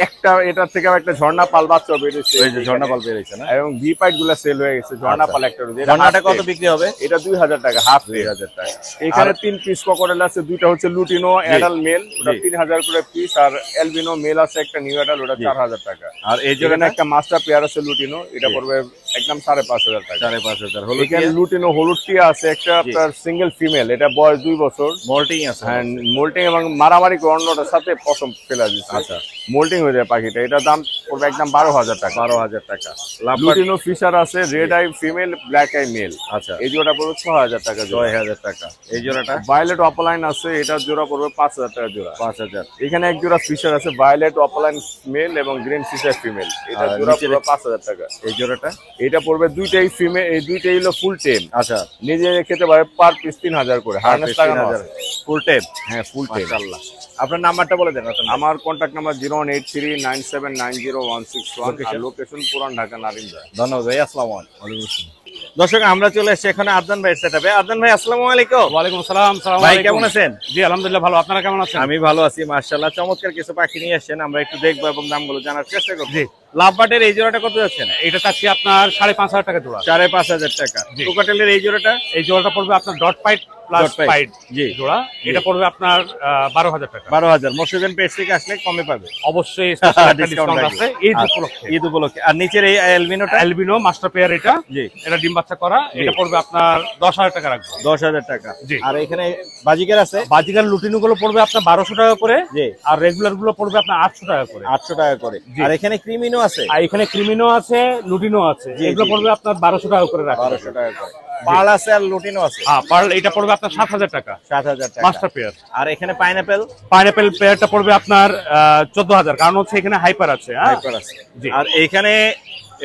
একটা, এটার থেকে একটা ঝর্ণা পাল বাচ্চা বেরিয়েছে। ওই যে ঝর্ণা পাল বেরিয়েছে না? এবং ভিপাইট গুলা সেল হয়ে গেছে। ঝর্ণা পাল একটা রয়েছে। ঝর্ণাটা কত বিক্রি হবে? এটা 2000 টাকা, হাফ 2000 টাকা। এখানে 3 পিস ক্রোকোডাইল আছে, দুইটা হচ্ছে লুটিনো অ্যাডাল মেল, ওটা 3000 করে পিস। আর এলবিনো মেল আছে একটা নিউ অ্যাডাল, ওটা 4000 টাকা। আর এই যেখানে জন্য একটা মাস্টার পেয়ার আছে লুটিনো, এটা পড়বে একদম 5500 টাকা। 5500। হলুদ এখানে টিয়া লুটিনো হলুদ টিয়া আছে একটা, আপনার সিঙ্গেল ফিমেল, এটা বয়স 2 বছর। মল্টিং আছে? হ্যাঁ মোল্টিং এবং মারামারি গন্ডটার সাথে পশম ফেলা দিচ্ছে। আচ্ছা, মোল্টিং হয়ে যায় পাখিটা। এটা দাম পড়বে একদম 12000 টাকা। 12000 টাকা। লুটিনো ফিশার আছে, red eye female, black eye male. আচ্ছা, এই জোড়া পড়বে 6000 টাকা জোড়া। 6000 টাকা। এই জোড়াটা ভায়োলেট অপলাইন আছে, এটা জোড়া পড়বে 5000 টাকা জোড়া। 5000। এখানে এক জোড়া ফিশার আছে, ভায়োলেট অপলাইন মেল এবং গ্রিন ফিশার ফিমেল, এটা আর জোড়া নিচের- পড়বে 5000 টাকা। এই জোড়াটা? এটা পড়বে দুইটাই ফিমেল, এই দুইটাই হলো ফুল টেম। আচ্ছা, নিজে খেতে পারে, পার পিস 3000 করে। হার্নেস লাগানো আছে। ফুল টেপ? হ্যাঁ ফুল টেম। মাশাআল্লাহ। আপনার নাম্বারটা বলে দেন রতন ভাই। আমার কন্ট্যাক্ট নাম্বার 08397906161, আর লোকেশন পুরান ঢাকা নারিন্দা। ধন্যবাদ ভাই, আসসালামু আলাইকুম। দর্শক, আমরা চলে এসেছি এখানে আদনান ভাইয়ের সেটআপে। আদনান ভাই আসসালামু আলাইকুম। ওয়ালাইকুম আসসালাম। ভাই কেমন আছেন? জি আলহামদুলিল্লাহ ভালো, আপনারা কেমন আছেন? আমি ভালো আছি মাশাআল্লাহ। চমৎকার কিছু পাখি নিয়ে আসছেন, আমরা একটু দেখবো এবং দামগুলো জানার চেষ্টা করব। লাভবাটের এই জোড়াটা কত যাচ্ছেন? এটা চাচ্ছি আপনার 5,500 টাকা জোড়া। 5,500 টাকা। কোকাটেলের এই জোড়াটা? এই জোড়াটা পড়বে আপনার dot pied plus Dot pipe। Pied জি। জোড়া। এটা পড়বে আপনার 12,000 টাকা। 12,000। মোর্শেদ এন্ড পেটস থেকে আসলে কমে পাবে। অবশ্যই স্পেশাল একটা Discount ডিসকাউন্ট থাকবে। আছে ঈদ উপলক্ষে। ঈদ উপলক্ষে। আর নিচের এই অ্যালবিনোটা? অ্যালবিনো মাস্টার পেয়ার এটা। জি। এটা ডিম বাচ্চা করা। এটা পড়বে আপনার 10,000 টাকা রাখবো। 10,000 টাকা। জি। আর এখানে বাজিকার আছে? বাজিকার লুটিনো গুলো পড়বে আপনার 1200 টাকা করে। জি। আর রেগুলার গুলো পড়বে আপনার 800 টাকা করে। 800 টাকা করে। জি। আর এখানে ক্রিমিনো আছে? আর এখানে ক্রিমিনো আছে, লুটিনো আছে। জি, এগুলো জি। পড়বে আপনার 1200 টাকা করে রাখবো। 1200 টাকা করে। পার্ল আছে আর লুটিনো আছে? হ্যাঁ, পার্ল এটা পড়বে আপনার 7,000 টাকা। 7,000 টাকা। Master pair. আর এখানে পাইনাপেল? পাইনাপেল পেয়ারটা পড়বে আপনার 14,000, কারণ হচ্ছে এখানে হাইপার আছে। হ্যাঁ, হাইপার আছে। জি। আর এখানে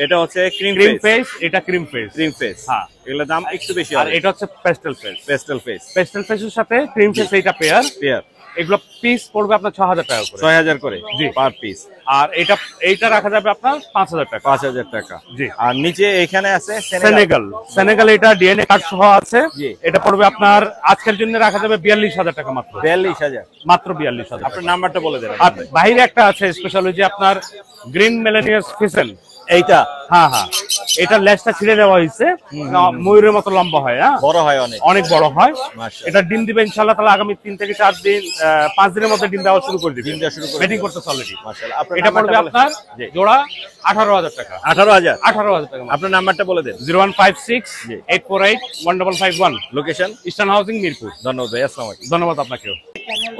এটা হচ্ছে ক্রিম ক্রিম ফেস। ফেস, এটা ক্রিম ফেস। Cream face. হ্যাঁ। এগুলোর দাম একটু বেশি আর হবে। এটা হচ্ছে pastel face. Pastel face. Pastel ফেসের সাথে ক্রিম ফেস এইটা পেয়ার। পেয়ার। এগুলো পিস পড়বে আপনার 6,000 টাকা করে। 6,000 করে। জি। Per piece. আর এইটা রাখা যাবে আপনার 5,000 টাকা। 5,000 টাকা। জি। আর নিচে এখানে আছে সেনেগাল এটা ডিএনএ কার্ড সহ আছে। জি। এটা পড়বে আপনার আজকের জন্য রাখা যাবে 42,000 টাকা মাত্র। 42,000। মাত্র 42,000। আপনার নাম্বারটা বলে দেন। আর বাইরে একটা আছে স্পেশাল, ওই যে আপনার গ্রিন মেলানিয়াস ফিসেল। এইটা? হ্যাঁ হ্যাঁ, এটা লেজটা ছিঁড়ে দেওয়া হয়েছে। ময়ূরের মতো লম্বা হয়। হ্যাঁ, বড় হয় অনেক। অনেক বড় হয়। মাশাআল্লাহ। এটা ডিম দিবে ইনশাআল্লাহ তাহলে আগামী 3 থেকে 4 দিন 5 দিনের মধ্যে ডিম দেওয়া শুরু করে দিবে। ডিম দেওয়া শুরু করে ব্যাটিং দিবে। করতেছে অলরেডি। মাশাআল্লাহ। আপনার এটা পড়বে নাম্বারটা বলে- আপনার জি। জোড়া 18,000 টাকা। 18,000। 18,000 টাকা। আপনার নাম্বারটা বলে দেন। 0156 জি। 848 1551। লোকেশন? Eastern housing Mirpur. ধন্যবাদ ভাই। আসসালামু আলাইকুম। ধন্যবাদ আপনাকেও।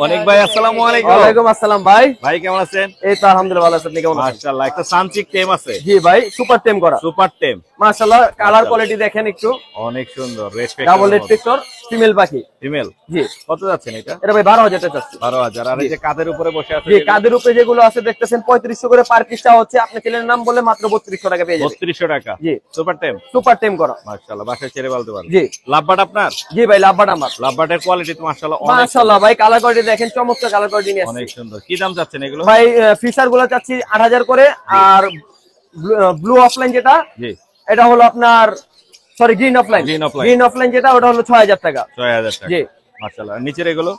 অনেক ভাই আসসালামু আলাইকুম। ওয়ালাইকুম আসসালাম ভাই। ভাই কেমন আছেন? এই তো আলহামদুলিল্লাহ ভালো আছি, আপনি কেমন আছেন? মাশাআল্লাহ। একটা সানচিক টেম আছে? জি ভাই, সুপার টেম করা। Super tame. মাশাআল্লাহ, কালার কোয়ালিটি দেখেন একটু। অনেক সুন্দর। রেড ডাবল রেড ফিক্টর, ফিমেল পাখি। ফিমেল। জি। কত যাচ্ছেন এটা? এটা ভাই 12,000 টাকা চাচ্ছি। 12,000। আর এই যে কাদের উপরে বসে আছে? জি, কাদের উপরে যেগুলো আছে দেখতেছেন 3500 করে পার পিসটা হচ্ছে। আপনি ছেলের নাম বলে মাত্র 3200 টাকা পেয়ে যাবেন। 3200 টাকা। জি। সুপার টেম। সুপার টেম করা। মাশাআল্লাহ। বাসায় ছেড়ে বলতে পারেন। জি। লাভবাট আপনার? জি ভাই, লাভবাট আমার। লাভবাটের কোয়ালিটি তো মাশাআল্লাহ অনেক মাশাআল্লাহ ভাই, কালার কোয়ালিটি দেখেন, চমৎকার কালার কোয়ালিটি নিয়ে আসছে। অনেক সুন্দর। কি দাম চাচ্ছেন এগুলো? ভাই ফিশার গুলো চাচ্ছি 8,000 করে। আর ব্লু অফলাইন যেটা, জি। এটা হলো আপনার sorry green offline. Green offline। Green offline যেটা, ওটা হলো 6,000 টাকা। 6,000 টাকা। জি। মাশাআল্লাহ। আর নিচের এগুলো?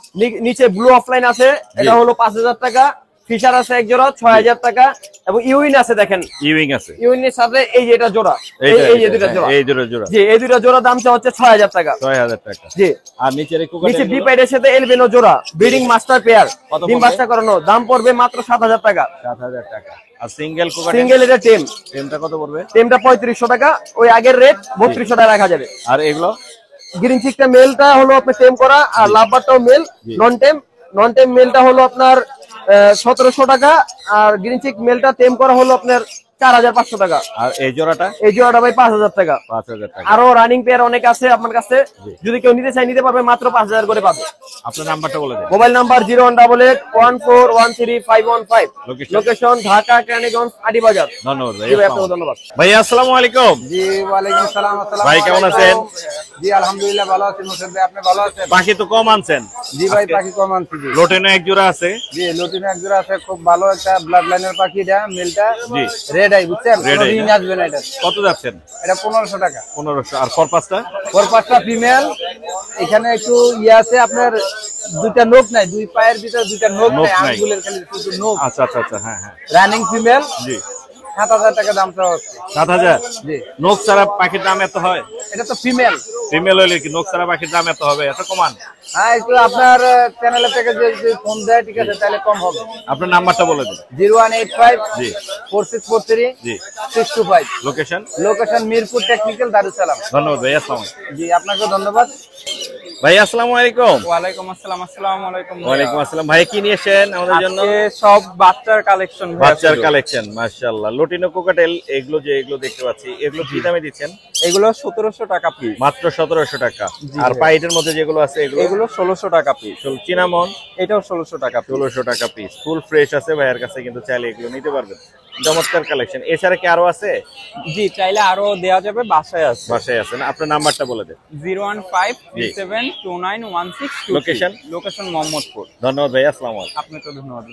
নিচে ব্লু অফলাইন আছে, এটা হলো 5,000 টাকা। ফিশার আছে এক জোড়া 6,000 টাকা। এবং ইউইন আছে দেখেন, ইউইং আছে? ইউইনের সাথে এই যে এটা জোড়া, এইটা, এই যে দুটা জোড়া। এই দুটো জোড়া। জি, এই দুটা জোড়া দাম হচ্ছে 6,000 টাকা। 6,000 টাকা। জি। আর নিচের এই নিচে কোকাটেল বিপাইডের সাথে এলবিনো জোড়া, ব্রিডিং মাস্টার পেয়ার, কত ডিম পড়বে? বাচ্চা করানো, দাম পড়বে মাত্র 7,000 টাকা। 7,000 টাকা। আর সিঙ্গেল কোকাটেল? সিঙ্গেল এটা টেম, টেমটা কত পড়বে? টেমটা 3500 টাকা। ওই আগের রেট 3200 টাকা রাখা যাবে। আর এগুলো? গ্রিন চিকটা মেলটা হলো আপনার টেম করা, আর লাভবারটাও মেল। নন টেম মেলটা হলো আপনার 1,700 টাকা। আর গ্রিন চিক মেলটা টেম করা হলো আপনার 4,500 টাকা। আর এই জোড়াটা? এই জোড়াটা ভাই 5,000 টাকা। 5,000 টাকা। আরো রানিং পেয়ার অনেক আছে আপনার কাছে, যদি কেউ নিতে চায় নিতে পারবে, মাত্র 5,000 করে পাবে। আপনার নাম্বারটা বলে দেন। Mobile number 0188141355। Location? Location Dhaka Keraniganj Aribazar. ধন্যবাদ ভাই। জি ভাই, আপনাকে ধন্যবাদ। ভাই আসসালামু আলাইকুম। জি, ওয়ালাইকুম সালাম। ভাই কেমন আছেন? জি, আলহামদুলিল্লাহ ভালো আছি মোর্শেদ ভাই, আপনি ভালো আছেন? পাখি তো কম আনছেন। জি ভাই, পাখি কম আনছি। জি। লোটেনো এক জোড়া আছে? জি, লুটিনো এক জোড়া আছে, খুব ভালো একটা ব্লাড লাইনের পাখি। এটা মেলটা জি। রেড আই, বুঝছেন? Red eye রিং না? আসবে না এটা। কত যাচ্ছেন? এটা 1500 টাকা। 1500। আর ফরপাসটা? ওর 5টা ফিমেল। এখানে একটু ইয়ে আছে আপনার, দুইটা নোক নাই, দুই পায়ের ভিতরে দুইটা নোক নোক নাই, নাই। আঙ্গুলের খালি শুধু নোক। আচ্ছা আচ্ছা আচ্ছা। হ্যাঁ হ্যাঁ। Running female. জি। 7,000 টাকা দাম চাওয়া হচ্ছে। 7,000? জি। নোক ছাড়া পাখির দাম এত হয়? এটা তো ফিমেল। ফিমেল হইলে কি নোক ছাড়া পাখির দাম এত হবে? এত কমান? হ্যাঁ, একটু আপনার চ্যানেল থেকে যদি ফোন দেয়, ঠিক আছে, তাহলে কম হবে। আপনার নাম্বারটা বলে দিন। 0185 জি। 4643 জি। 625। Location? Location Mirpur technical, Darussalam. ধন্যবাদ ভাই। আসসালামু আলাইকুম। জি, আপনাকে ধন্যবাদ। ভাই আসসালামু আলাইকুম। ওয়ালাইকুম আসসালাম। আসসালামু আলাইকুম। ওয়ালাইকুম আসসালাম। ভাই কি নিয়ে এসেছেন আমাদের জন্য? আজকে সব বাচ্চার কালেকশন। বাচ্চার কালেকশন। মাশাআল্লাহ। লোটিনো কোকাটেল এগুলো দেখতে পাচ্ছি, এগুলো কি দামে দিচ্ছেন? এগুলো 1700 টাকা পিস। মাত্র 1700 টাকা। আর পাইটের মধ্যে যেগুলো আছে এগুলো 1600 টাকা পিস। চিনামন? এটাও 1600 টাকা পিস। 1600 টাকা পিস। ফুল ফ্রেশ আছে ভাইয়ের কাছে, কিন্তু চাইলে এগুলো নিতে পারবেন। চমৎকার কালেকশন। এছাড়া কি আরো আছে? জি, চাইলে আরো দেওয়া যাবে, বাসায় আছে। বাসায় আছে না? আপনার নাম্বারটা বলে দেন। 01537291622। লোকেশন? লোকেশন মোহাম্মদপুর। ধন্যবাদ ভাই। আসসালামু আলাইকুম। আপনাকে ধন্যবাদ।